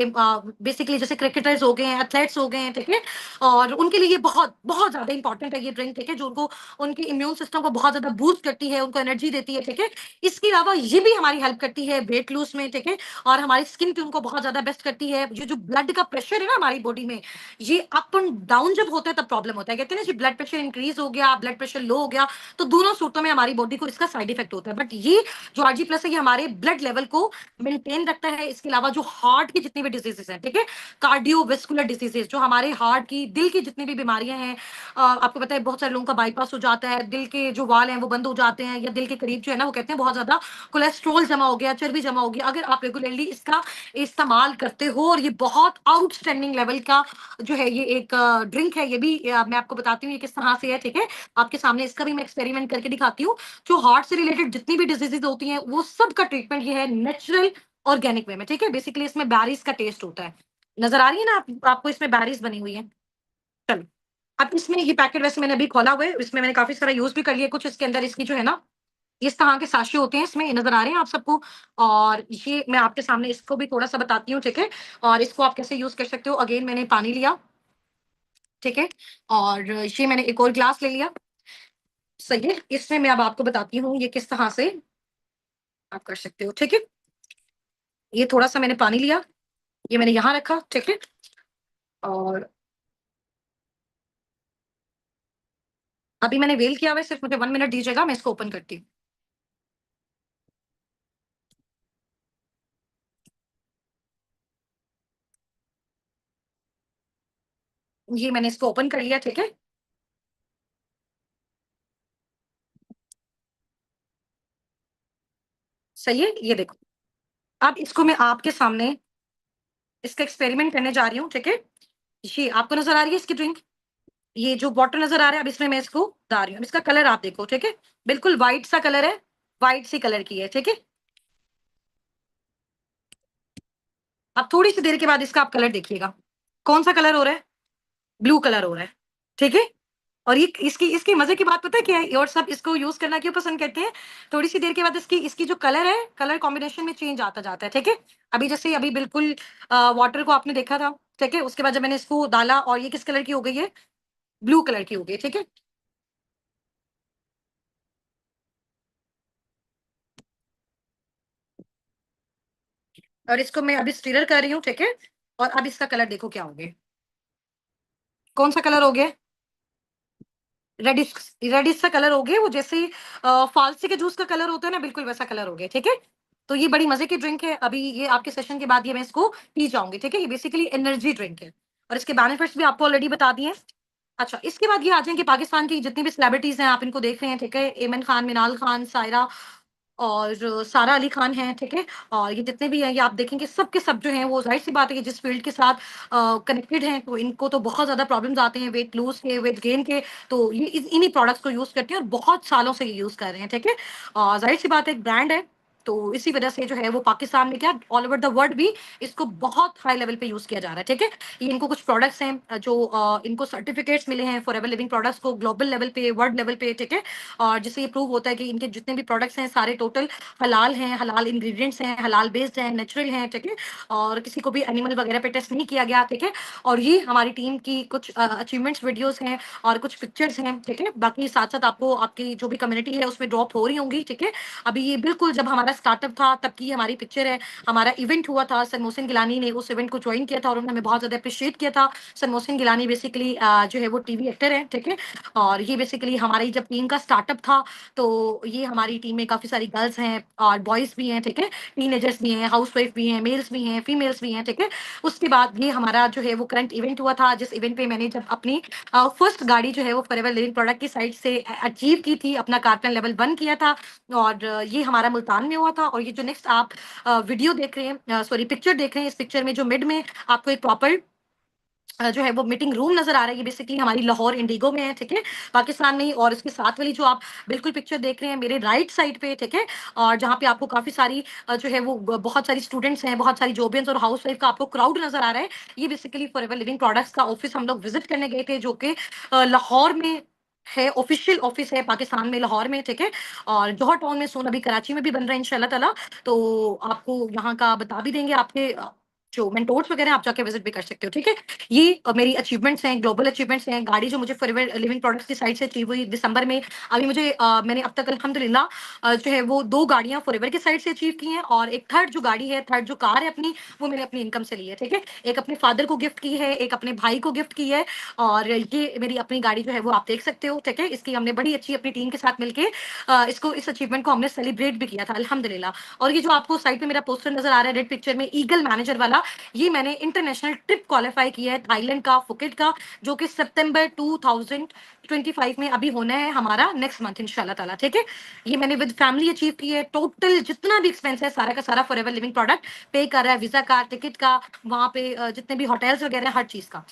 Speaker 2: बेसिकली जैसे क्रिकेटर्स हो गए हैं, एथलेट्स हो गए हैं। ठीक है, और उनके लिए ये बहुत बहुत ज्यादा इंपॉर्टेंट है ये ड्रिंक। ठीक है, जो उनको उनके इम्यून सिस्टम को बहुत ज्यादा बूस्ट करती है, उनको एनर्जी देती है। ठीक है, इसके अलावा ये भी हमारी हेल्प करती है वेट लूज में। ठीक है, और हमारी स्किन ट्यून को बहुत ज्यादा बेस्ट करती है। ये जो ब्लड का प्रेशर है ना हमारी बॉडी में, ये अप एंड डाउन जब होता है तब प्रॉब्लम होता है। कहते हैं ना जी, ब्लड प्रेशर इंक्रीज हो गया, ब्लड प्रेशर लो हो गया, तो दोनों सूरतों में हमारी बॉडी को इसका साइड इफेक्ट होता है। बट ये जो RG+ है, ये हमारे ब्लड लेवल को मेंटेन रखता है। इसके अलावा जो हार्ट की जितनी भी डिजीजेस हैं, ठीक है, कार्डियोवेस्कुलर डिजीजेस, जो हमारे हार्ट की, दिल की जितनी भी बीमारियां हैं, आपको पता है बहुत सारे लोगों का बाईपास हो जाता है, दिल के जो वाल हैं वो बंद हो जाते हैं, या दिल के करीब जो है ना वो कहते हैं बहुत ज्यादा कोलेस्ट्रॉल जमा हो गया, चर्बी जमा हो गया। अगर आप रेगुलरली इसका इस्तेमाल करते हो, और ये बहुत आउटस्टैंडिंग लेवल का जो है ये एक ड्रिंक है, ये भी मैं आपको बताती हूँ ये किस तरह से है। ठीक है, आपके सामने इसका भी मैं एक्सपेरिमेंट करके दिखाती हूँ। जो हार्ट से रिलेटेड जितनी भी डिजीजेज होती हैं वो सब का ट्रीटमेंट ये है नेचुरल ऑर्गेनिक वे में। ठीक है, बेसिकली इसमें बैरीज का टेस्ट होता है। नजर आ रही है ना आपको इसमें बैरीज बनी हुई है। चलो, अब इसमें ये पैकेट वैसे मैंने अभी खोला हुआ है, इसमें मैंने काफी सारा यूज भी कर लिया। कुछ इसके अंदर इसकी जो है ना इस तरह के साशे होते हैं, इसमें ये नजर आ रहे हैं आप सबको। और ये मैं आपके सामने इसको भी थोड़ा सा बताती हूँ। ठीक है, और इसको आप कैसे यूज कर सकते हो। अगेन मैंने पानी लिया, ठीक है, और ये मैंने एक और ग्लास ले लिया। सही है, इसमें मैं अब आपको बताती हूँ ये किस तरह से आप कर सकते हो। ठीक है, ये थोड़ा सा मैंने पानी लिया, ये मैंने यहाँ रखा, ठीक है। और अभी मैंने वेल किया हुआ है, सिर्फ मुझे 1 मिनट दीजिएगा, मैं इसको ओपन करती हूँ। ये मैंने इसको ओपन कर लिया, ठीक है। सही है, ये देखो। अब इसको मैं आपके सामने इसका एक्सपेरिमेंट करने जा रही हूँ, ठीक है। ये आपको नजर आ रही है इसकी ड्रिंक, ये जो बॉटल नजर आ रहा है, अब इसमें मैं इसको डाल रही हूँ। इसका कलर आप देखो, ठीक है, बिल्कुल व्हाइट सा कलर है, व्हाइट सी कलर की है, ठीक है। अब थोड़ी सी देर के बाद इसका आप कलर देखिएगा, कौन सा कलर हो रहा है, ब्लू कलर हो रहा है, ठीक है। और ये इसकी इसकी मजे की बात पता है क्या है, और सब इसको यूज करना क्यों पसंद करते हैं, थोड़ी सी देर के बाद इसकी इसकी जो कलर है, कलर कॉम्बिनेशन में चेंज आता जाता है, ठीक है। अभी जैसे अभी बिल्कुल वाटर को आपने देखा था, ठीक है, उसके बाद जब मैंने इसको डाला और ये किस कलर की हो गई है, ब्लू कलर की हो गई, ठीक है। और इसको मैं अभी स्टीरर कर रही हूँ, ठीक है। और अब इसका कलर देखो क्या हो गया, कौन सा कलर हो गया, रेडिश, रेडिश सा कलर हो गया, वो जैसे फालसी के जूस का कलर होता है ना, बिल्कुल वैसा कलर हो गया, ठीक है। तो ये बड़ी मजे की ड्रिंक है, अभी ये आपके सेशन के बाद ये मैं इसको पी जाऊंगी, ठीक है। ये बेसिकली एनर्जी ड्रिंक है, और इसके बेनिफिट्स भी आपको ऑलरेडी बता दिए। अच्छा, इसके बाद ये आ जाएंगे पाकिस्तान की जितनी भी सेलिब्रिटीज हैं, आप इनको देख रहे हैं, ठीक है। एमन खान, मिनाल खान, सायरा और सारा अली खान है, ठीक है। और ये जितने भी हैं, ये आप देखेंगे सब के सब जो हैं, वो जाहिर सी बात है कि जिस फील्ड के साथ कनेक्टेड हैं, तो इनको तो बहुत ज्यादा प्रॉब्लम्स आते हैं वेट लूज के, वेट गेन के। तो ये इन्हीं प्रोडक्ट्स को यूज करते हैं और बहुत सालों से ये यूज कर रहे हैं, ठीक है। और जाहिर सी बात है, एक ब्रांड है, तो इसी वजह से जो है वो पाकिस्तान में क्या, ऑल ओवर द वर्ल्ड भी इसको बहुत हाई लेवल पे यूज किया जा रहा है, ठीक है। ये इनको कुछ प्रोडक्ट्स हैं जो इनको सर्टिफिकेट्स मिले हैं फॉर एवर लिविंग प्रोडक्ट्स को, ग्लोबल लेवल पे, वर्ल्ड लेवल पे, ठीक है। और जिससे ये प्रूव होता है कि इनके जितने भी प्रोडक्ट्स हैं सारे टोटल हलाल हैं, हलाल इंग्रेडिएंट्स हैं, हलाल बेस्ड हैं, नेचुरल हैं, ठीक है। और किसी को भी एनिमल वगैरह पे टेस्ट नहीं किया गया, ठीक है। और ये हमारी टीम की कुछ अचीवमेंट्स वीडियोस हैं और कुछ पिक्चर्स हैं, ठीक है। बाकी साथ साथ आपको आपकी जो भी कम्युनिटी है उसमें ड्रॉप हो रही होंगी, ठीक है। अभी ये बिल्कुल जब हमारा स्टार्टअप था तब की हमारी पिक्चर है, हमारा इवेंट हुआ था, सर मोहसिन गिलानी ने उस इवेंट को ज्वाइन किया था और उन्होंने हमें बहुत ज्यादा अप्रिशिएट किया था। सर मोहसिन गिलानी बेसिकली जो है वो टीवी एक्टर है, ठीक है। और ये बेसिकली हमारी जब टीम का स्टार्टअप था, तो ये हमारी टीम में काफी सारी गर्ल्स हैं और बॉयज भी हैं, ठीक है। टीनेजर्स भी हैं, हाउस वाइफ भी हैं, मेल्स भी हैं, फीमेल्स भी हैं, ठीक है। उसके बाद ये हमारा जो है वो करंट इवेंट हुआ था, जिस इवेंट पे मैंने जब अपनी फर्स्ट गाड़ी जो है वो फॉरएवर लिविंग प्रोडक्ट की साइड से अचीव की थी, अपना कार्टन लेवल 1 किया था। और ये हमारा मुल्तान में हुआ था। और ये जो नेक्स्ट आप वीडियो देख रहे हैं, सॉरी पिक्चर देख रहे हैं, इस पिक्चर में जो मिड में आपको एक प्रॉपर जो है वो मीटिंग रूम नजर आ रहा है, ये बेसिकली हमारी लाहौर इंडिगो में है, ठीक है, पाकिस्तान में ही। और इसके साथ वाली जो आप बिल्कुल पिक्चर देख रहे हैं मेरे राइट साइड पे, ठीक है, और जहाँ पे आपको काफी सारी जो है वो बहुत सारी स्टूडेंट्स हैं, बहुत सारी जॉबियंस और हाउस वाइफ का आपको क्राउड नजर आ रहा है, ये basically for ever living products का ऑफिस हम लोग विजिट करने गए थे, जो कि लाहौर में है, ऑफिशियल ऑफिस है पाकिस्तान में, लाहौर में, ठीक है। और जौहर टाउन में सोन अभी कराची में भी बन रहा है इंशाल्लाह ताला। तो आपको यहाँ का बता भी देंगे, आपके जो मेंटोर्स वगैरह आप जाके विजिट भी कर सकते हो, ठीक है। ये मेरी अचीवमेंट्स हैं, ग्लोबल अचीवमेंट्स हैं। गाड़ी जो मुझे फॉरएवर लिविंग प्रोडक्ट्स की साइड से अचीव हुई दिसंबर में, अभी मुझे मैंने अब तक अल्हम्दुलिल्लाह जो है वो 2 गाड़ियां फॉरएवर की साइड से अचीव की हैं, और एक थर्ड जो गाड़ी है, थर्ड जो कार है अपनी, वो मैंने अपनी इनकम से ली है, ठीक है। एक अपने फादर को गिफ्ट की है, एक अपने भाई को गिफ्ट की है। और ये मेरी अपनी गाड़ी जो है वो आप देख सकते हो, ठीक है। इसकी हमने बड़ी अच्छी अपनी टीम के साथ मिलके इसको, इस अचीवमेंट को हमने सेलिब्रेट भी किया था अल्हम्दुलिल्लाह। और ये जो आपको साइड पे मेरा पोस्टर नजर आ रहा है रेड पिक्चर में, ईगल मैनेजर वाला, ये मैंने इंटरनेशनल ट्रिप क्वालिफाई किया है थाईलैंड का, फुकेट का, जो कि सितंबर 2025 में अभी होना है हमारा, नेक्स्ट मंथ इंशाल्लाह ताला, ठीक है। ये मैंने विद फैमिली अचीव की है। टोटल जितना भी एक्सपेंस है सारा का सारा फॉरएवर लिविंग प्रोडक्ट पे कर रहा है, वीजा का, टिकट का, वहां पे जितने भी होटल्स वगैरह, हर चीज का।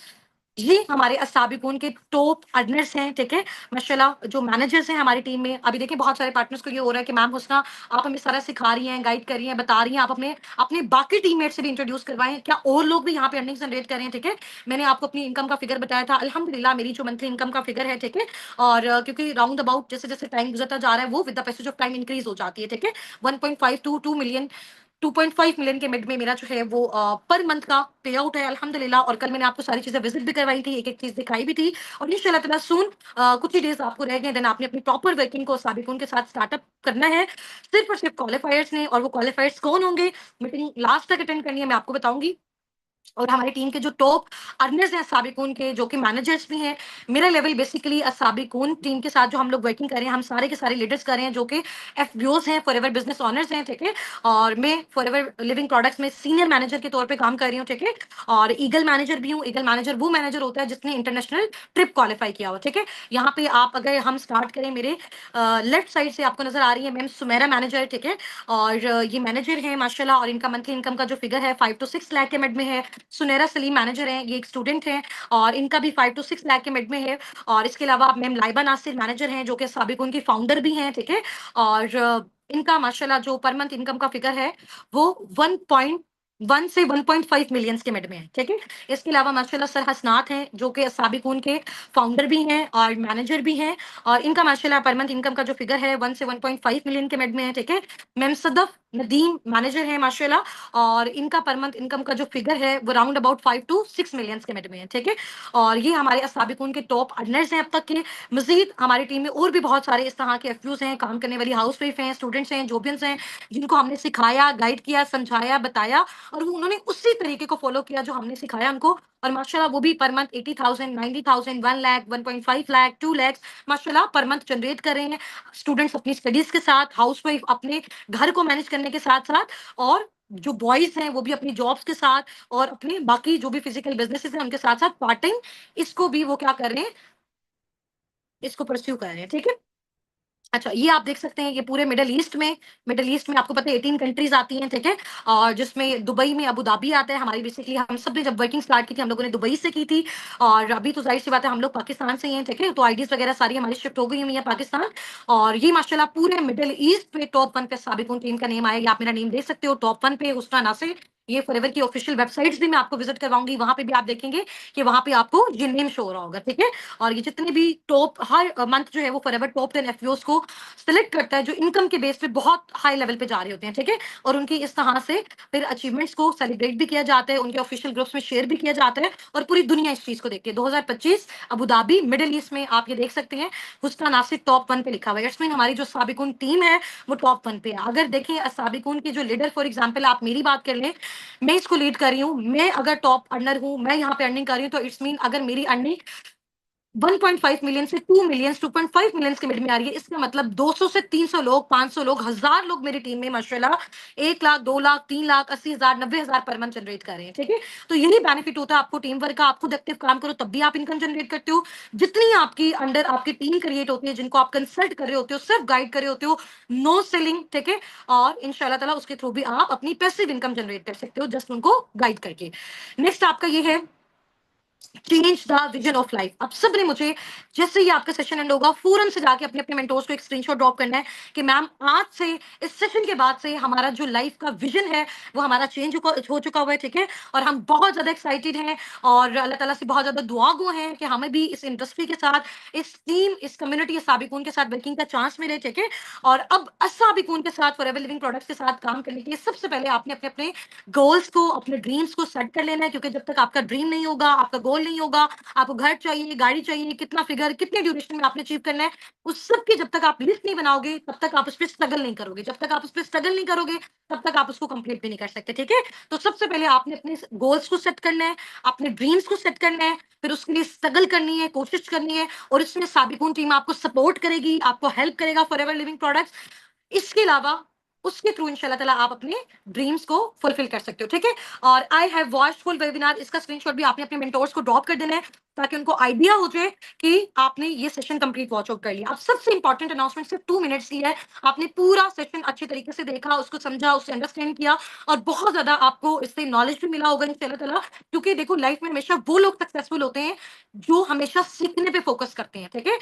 Speaker 2: ये हमारे असाबिकून के टॉप अर्नर्स हैं, ठीक है। माशाल्लाह जो मैनेजर्स हैं हमारी टीम में, अभी देखिए बहुत सारे पार्टनर्स को ये हो रहा है कि मैम हुस्ना आप हमें सारा सिखा रही हैं, गाइड कर रही हैं, बता रही हैं, आप अपने अपने बाकी टीममेट से भी इंट्रोड्यूस करवाएं, क्या और लोग भी यहाँ पे अर्निंग जनरेट कर रहे हैं, ठीक है। मैंने आपको अपनी इनकम का फिगर बताया था, अल्हम्दुलिल्लाह मेरी जो मंथली इनकम का फिगर है, ठीक है। और क्योंकि राउंड अबाउट जैसे जैसे टाइम गुजरता जा रहा है, वो with the passage of time increase हो जाती है, ठीक है। 1.5 to 2 मिलियन 2.5 मिलियन के मिड में मेरा जो है वो पर मंथ का पे आउट है अल्हम्दुलिल्लाह। और कल मैंने आपको सारी चीजें विजिट भी करवाई थी, एक एक चीज दिखाई भी थी। और इंशाल्लाह ताला सून कुछ ही डेज आपको रह गए, देन आपने अपनी प्रॉपर वर्किंग को साबिकुन के साथ स्टार्टअप करना है, सिर्फ और सिर्फ क्वालिफायर्स ने। और वो क्वालिफायर्स कौन होंगे, मीटिंग लास्ट तक अटेंड करनी है, मैं आपको बताऊंगी। और हमारी टीम के जो टॉप अर्नर्स हैं साबिकून के, जो कि मैनेजर्स भी हैं, मेरा लेवल बेसिकली साबिकून टीम के साथ जो हम लोग वर्किंग कर रहे हैं, हम सारे के सारे लीडर्स कर रहे हैं जो कि एफबीओज हैं, फॉरएवर बिजनेस ऑनर्स हैं, ठीक है। और मैं फॉरएवर लिविंग प्रोडक्ट्स में सीनियर मैनेजर के तौर पे काम कर रही हूँ, ठीक है। और ईगल मैनेजर भी हूँ। ईगल मैनेजर वो मैनेजर होता है जिसने इंटरनेशनल ट्रिप क्वालिफाई किया हो, ठीक है। यहाँ पे आप अगर हम स्टार्ट करें, मेरे लेफ्ट साइड से आपको नजर आ रही है मैम सुमेरा मैनेजर, ठीक है। और ये मैनेजर है माशाल्लाह, और इनका मंथली इनकम का जो फिगर है 5 to 6 लाख के मिड में है। सुनैरा सलीम मैनेजर हैं, ये एक स्टूडेंट हैं, और इनका भी 5 to 6 लाख के मिड में है। और इसके अलावा मैम लाइबा नासिर मैनेजर हैं, जो कि साबिकुन की फाउंडर भी हैं, ठीक है। और इनका माशाल्लाह जो पर मंथ इनकम का फिगर है वो 1.1 से 1.5 मिलियंस के मिड में है, ठीक है। इसके अलावा माशाल्लाह सर हसनात हैं, जो कि साबिकुन के फाउंडर भी हैं और मैनेजर भी हैं। और इनका माशाल्लाह पर मंथ इनकम का जो फिगर है 1 से 1.5 मिलियन के मिड में है, ठीक है। मैम सदफ नदीम मैनेजर हैं माशाल्लाह, और इनका पर मंथ इनकम का जो फिगर है वो राउंड अबाउट 5 to 6 मिलियंस के मिड में है, ठीक है। और ये हमारे असाबिकुन के टॉप अर्नर्स हैं अब तक के। मजीद हमारी टीम में और भी बहुत सारे इस तरह के एफयूज हैं, काम करने वाली हाउस वाइफ हैं, स्टूडेंट्स हैं, जोबियंस हैं, जिनको हमने सिखाया, गाइड किया, समझाया, बताया, और वो उन्होंने उसी तरीके को फॉलो किया जो हमने सिखाया उनको। और माशाल्लाह वो भी पर मंथ 80,000, 90,000, 1 लाख, 1.5 लाख, 2 लाख माशाल्लाह पर मंथ जनरेट कर रहे हैं। स्टूडेंट्स अपनी स्टडीज के साथ, हाउस वाइफ अपने घर को मैनेज करने के साथ साथ, और जो बॉयज हैं वो भी अपनी जॉब्स के साथ, और अपने बाकी जो भी फिजिकल बिजनेसेस हैं उनके साथ साथ पार्ट टाइम इसको भी वो क्या कर रहे हैं, इसको परस्यू कर रहे हैं, ठीक है। अच्छा, ये आप देख सकते हैं, ये पूरे मिडल ईस्ट में आपको पता है 18 कंट्रीज आती हैं, ठीक है। और जिसमें दुबई में अबू धाबी आता है। हमारी बेसिकली हम सब ने जब वर्किंग स्टार्ट की थी हम लोगों ने दुबई से की थी, और अभी तो जाहिर सी बात है हम लोग पाकिस्तान से ही हैं, ठीक है। तो आईडीज वगैरह सारी हमारी शिफ्ट हो गई हुई है पाकिस्तान। और ये माशाल्लाह पूरे मिडल ईस्ट पे टॉप 1 पे साबिकुन टीम का नेम आएगा। आप मेरा नेम देख सकते हो टॉप 1 पे हुस्ना नासिर। ये फॉरएवर की ऑफिशियल वेबसाइट्स भी मैं आपको विजिट करवाऊंगी, वहां पे भी आप देखेंगे कि वहां पे आपको ये नेम शो हो रहा होगा, ठीक है। और ये जितने भी टॉप हर मंथ जो है वो फॉरएवर टॉप 10 एफयूज को सिलेक्ट करता है, जो इनकम के बेस पे बहुत हाई लेवल पे जा रहे होते हैं, ठीक है। और उनकी इस तरह से फिर अचीवमेंट्स को सेलिब्रेट भी किया जाता है, उनके ऑफिशियल ग्रुप्स में शेयर भी किया जाता है, और पूरी दुनिया इस चीज को देखती है। 2025 अबू धाबी मिडिल ईस्ट में आप ये देख सकते हैं हुस्ना नासिर टॉप 1 पे लिखा हुआ है। इट्स मीन हमारी जो साबिकुन टीम है वो टॉप 1 पे है। अगर देखें साबिकुन के जो लीडर, फॉर एग्जाम्पल आप मेरी बात कर लें, मैं इसको लीड कर रही हूँ, मैं अगर टॉप अर्नर हूँ, मैं यहाँ पे अर्निंग कर रही हूँ, तो इट्स मीन अगर मेरी अर्निंग 1.5 मिलियन से 2 मिलियन, 2.5 मिलियन के मिड में आ रही है, इसका मतलब 200 से 300 लोग, 500 लोग, 1000 लोग मेरी टीम में माशाल्लाह 1 lakh, 2 lakh, 3 lakh, 80,000, 90,000 per month generate कर रहे हैं, ठीक है। तो यही बेनिफिट होता है आपको टीम वर्क का। आप खुद एक्टिव काम करो तब भी आप इनकम जनरेट करते हो। जितनी आपकी अंडर आपकी टीम क्रिएट होती है, जिनको आप कंसल्ट कर रहे होते हो, सिर्फ गाइड कर रहे होते हो, नो सेलिंग, ठीक है। और इंशाल्लाह ताला उसके थ्रू भी आप अपनी पैसिव इनकम जनरेट कर सकते हो, जस्ट उनको गाइड करके। नेक्स्ट आपका ये है change the vision of life. अब सब ने मुझे, जैसे ही आपका सेशन एंड होगा, फौरन से जाके अपने अपने मेंटोर्स को एक स्क्रीनशॉट ड्रॉप करना है कि मैम आज से, इस सेशन के बाद से हमारा जो लाइफ का विजन है वो हमारा चेंज हो चुका हुआ है, ठीक है। और हम बहुत ज्यादा एक्साइटेड हैं, और अल्लाह ताला से बहुत ज्यादा दुआ गो हैं कि हमें भी इस इंडस्ट्री के साथ, इस टीम, इस कम्युनिटी साबिकून के साथ वर्किंग का चांस मिले, ठीक है। और अब साबिकून के साथ, फॉरएवर लिविंग प्रोडक्ट्स के साथ काम करने के लिए सबसे पहले आपने अपने अपने गोल्स को, अपने ड्रीम्स को सेट कर लेना है, क्योंकि जब तक आपका ड्रीम नहीं होगा, आपका गोल नहीं होगा, आपको घर चाहिए, गाड़ी चाहिए, कितना फिगर, कितने ड्यूरेशन में आपने अचीव करना है, उस सब की जब तक आप लिस्ट नहीं बनाओगे तब तक आप उस पर स्ट्रगल नहीं करोगे। जब तक आप उस पर स्ट्रगल नहीं करोगे तब तक आप उसको कंप्लीट भी नहीं कर सकते, ठीक है। तो सबसे पहले आपने अपने गोल्स को सेट करना है, अपने ड्रीम्स को सेट करना है, फिर उसके लिए स्ट्रगल करनी है, कोशिश करनी है, और इसमें साबिकून टीम आपको सपोर्ट करेगी, आपको हेल्प करेगा, फॉरएवर लिविंग प्रोडक्ट्स। इसके अलावा उसके थ्रू इंशाल्लाह ताला आप अपने ड्रीम्स को फुलफिल कर सकते हो, ठीक है। और I have watched full webinar, इसका स्क्रीनशॉट भी आपने अपने मेंटोर्स को ड्रॉप कर देना है, ताकि उनको आइडिया हो जाए कि आपने ये सेशन कंप्लीट वॉच आउट कर लिया। अब सबसे इंपॉर्टेंट अनाउंसमेंट सिर्फ 2 मिनट्स की है। आपने पूरा सेशन अच्छे तरीके से देखा, उसको समझा, उससे अंडरस्टैंड किया, और बहुत ज्यादा आपको इससे नॉलेज भी मिला होगा इंशाल्लाह ताला। क्योंकि देखो लाइफ में हमेशा वो लोग सक्सेसफुल होते हैं जो हमेशा सीखने पे फोकस करते हैं, ठीक है।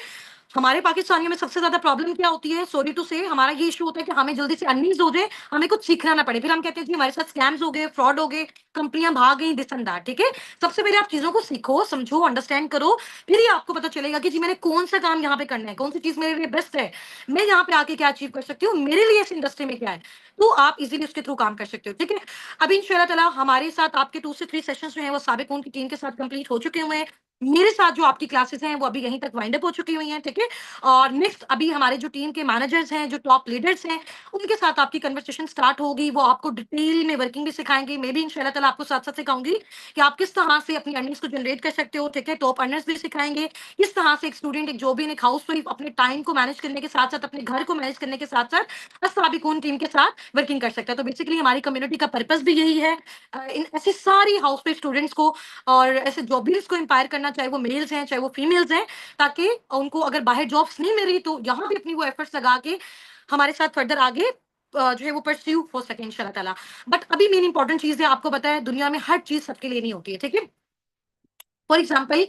Speaker 2: हमारे पाकिस्तानियों में सबसे ज्यादा प्रॉब्लम क्या होती है, सॉरी टू से, हमारा ये इशू होता है कि हमें जल्दी से अर्निंग्स हो जाए, हमें कुछ सीखना ना पड़े, फिर हम कहते हैं जी हमारे साथ स्कैम्स हो गए, फ्रॉड हो गए, कंपनियां भाग गई, दिस एंड दैट, ठीक है। सबसे पहले आप चीजों को सीखो, समझो, अंडरस्टैंड अंडरस्टैंड करो, फिर ही आपको पता चलेगा कि जी मैंने कौन सा काम यहाँ पे करना है, कौन सी चीज मेरे लिए बेस्ट है, मैं यहाँ पे आके क्या अचीव कर सकती हूँ, मेरे लिए इस इंडस्ट्री में क्या है, तो आप इजीली उसके थ्रू काम कर सकते हो। ठीक है, अभी इंशाल्लाह ताला हमारे साथ आपके 2 से 3 सेशंस जो हैं वो साबिकून की टीम के साथ कंप्लीट हो चुके हुए हैं। मेरे साथ जो आपकी क्लासेस हैं वो अभी यहीं तक वाइंड अप हो चुकी हुई हैं। ठीक है, और नेक्स्ट अभी हमारे जो टीम के मैनेजर्स हैं, जो टॉप लीडर्स हैं, उनके साथ आपकी कन्वर्सेशन स्टार्ट होगी। वो आपको डिटेल में वर्किंग भी सिखाएंगे। मैं भी इंशाल्लाह ताला आपको साथ साथ सिखाऊंगी कि आप किस तरह से अपनी अर्निंग्स को जनरेट कर सकते हो। ठीक है, टॉप अर्नर्स भी सिखाएंगे किस तरह से एक स्टूडेंट, एक जॉब इन, एक हाउस वाइफ अपने टाइम को मैनेज करने के साथ साथ, अपने घर को मैनेज करने के साथ साथ साबिकून टीम के साथ वर्किंग कर सकता है। तो बेसिकली हमारी कम्युनिटी का पर्पस भी यही है, इन ऐसे सारी हाउस वाइफ स्टूडेंट्स को और ऐसे जॉबर्स को इंपायर करना, चाहे वो मेल्स हैं चाहे वो फीमेल्स हैं, ताकि उनको अगर बाहर जॉब्स नहीं मिल रही तो यहाँ भी अपनी वो एफर्ट्स लगा के हमारे साथ फर्दर आगे जो है वो परस्यू हो सके इंशाल्लाह ताला। बट अभी मेन इंपॉर्टेंट चीज है, आपको पता है दुनिया में हर चीज सबके लिए नहीं होती है। ठीक है, फॉर एग्जाम्पल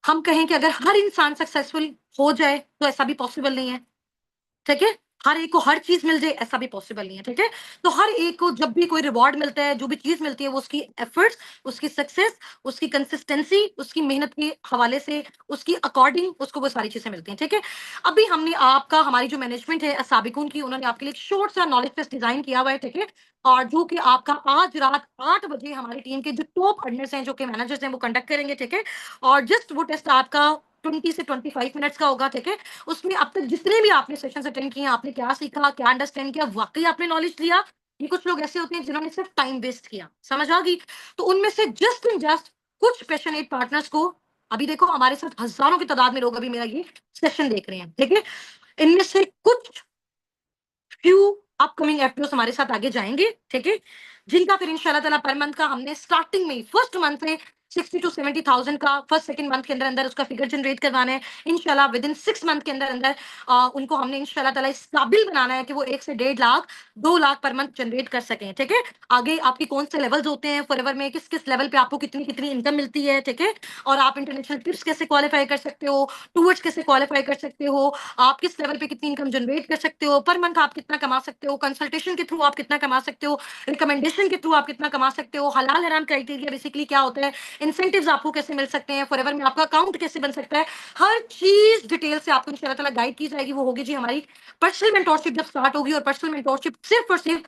Speaker 2: हम कहें कि अगर हर इंसान सक्सेसफुल हो जाए तो ऐसा भी पॉसिबल नहीं है। ठीक है, हर एक को हर चीज मिल जाए ऐसा भी पॉसिबल नहीं है। ठीक है, तो हर एक को जब भी कोई रिवॉर्ड मिलता है, जो भी चीज मिलती है, वो उसकी एफर्ट्स, उसकी सक्सेस, उसकी कंसिस्टेंसी, उसकी मेहनत के हवाले से, उसकी अकॉर्डिंग उसको वो सारी चीजें मिलती हैं। ठीक है, अभी हमने आपका, हमारी जो मैनेजमेंट है साबिकून की, उन्होंने आपके लिए एक शॉर्ट सा नॉलेज टेस्ट डिजाइन किया हुआ है। ठीक है, और जो कि आपका आज रात 8 बजे हमारी टीम के जो टॉप अर्नर्स हैं, जो कि मैनेजर्स हैं, वो कंडक्ट करेंगे। ठीक है, और जस्ट वो टेस्ट आपका 20 से 25 मिनट्स का होगा। ठीक है, उसमें अब तक जितने भी आपने सेशंस अटेंड किए, आपने क्या सीखा, क्या अंडरस्टैंड किया, वाकई आपने नॉलेज लिया, ये कुछ लोग ऐसे होते हैं जिन्होंने सिर्फ टाइम वेस्ट किया, समझ आ गई। तो उनमें से जस्ट एंड जस्ट कुछ पैशनेट पार्टनर्स को, अभी देखो हमारे साथ हजारों की तादाद में लोग अभी मेरा ये सेशन देख रहे हैं। ठीक है, इनमें से कुछ फ्यू अपकमिंग एफपीओ हमारे साथ आगे जाएंगे। ठीक है, जिनका फिर इंशाल्लाह ताला पर मंथ का हमने स्टार्टिंग में फर्स्ट मंथ में 60 to 70,000 का फर्स्ट सेकंड मंथ के अंदर अंदर उसका फिगर जनरेट करवाना है। इंशाल्लाह विद इन 6 मंथ के अंदर अंदर उनको हमने इंशाल्लाह ताला इस काबिल बनाना है कि वो 1 से 1.5 lakh 2 lakh per month generate कर सकें। ठीक है, आगे आपके कौन से लेवल्स होते हैं फॉरएवर में, किस किस लेवल पे आपको कितनी कितनी इनकम मिलती है। ठीक है, और आप इंटरनेशनल ट्रिप्स कैसे क्वालिफाई कर सकते हो, टूर्स कैसे क्वालिफाई कर सकते हो, आप किस लेवल पे कितनी इनकम जनरेट कर सकते हो, पर मंथ आप कितना कमा सकते हो, कंसल्टेशन के थ्रू आप कितना कमा सकते हो, रिकमेंडेशन के थ्रू आप कितना कमा सकते हो, हलाल हराम क्राइटेरिया बेसिकली क्या होता है, इंसेंटिव्स आपको कैसे मिल सकते हैं, फॉरएवर में आपका अकाउंट कैसे बन सकता है, हर चीज डिटेल से आपको इंशाल्लाह ताला गाइड की जाएगी। वो होगी जी हमारी पर्सनल मेंटोरशिप जब स्टार्ट होगी, और पर्सनल मेंटोरशिप सिर्फ और सिर्फ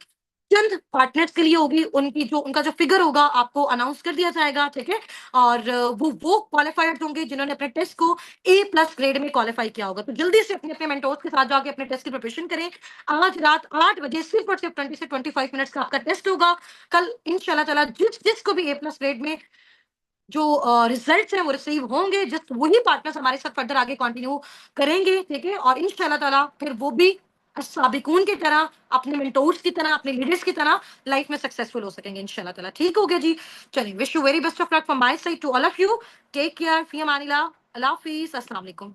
Speaker 2: चंद पार्टनर्स के लिए होगी। उनकी जो उनका जो फिगर होगा आपको अनाउंस कर दिया जाएगा। ठीक है, और वो क्वालिफाइड होंगे जिन्होंने अपने टेस्ट को A+ ग्रेड में क्वालिफाई किया होगा। तो जल्दी से अपने अपने मेंटोर्स के साथ जाके अपने टेस्ट की प्रिपरेशन करें। आज रात 8 बजे सिर्फ और सिर्फ 20 से 25 मिनट्स का आपका टेस्ट होगा। कल इंशाल्लाह ताला जिसको भी A+ ग्रेड में जो रिजल्ट्स हैं वो रिसीव होंगे, जस्ट वही पार्टनर्स हमारे साथ फर्दर आगे कंटिन्यू करेंगे। ठीक है, और इंशाल्लाह ताला फिर वो भी साबिकून की तरह, अपने मेंटोर्स की तरह, अपने लीडर्स की तरह लाइफ में सक्सेसफुल हो सकेंगे इंशाल्लाह ताला। ठीक हो गया जी, चलिए, wish you very best of luck from my side to all of you. Take care, फी अमानिल्लाह, अल्लाह हाफिज, अस्सलाम वालेकुम।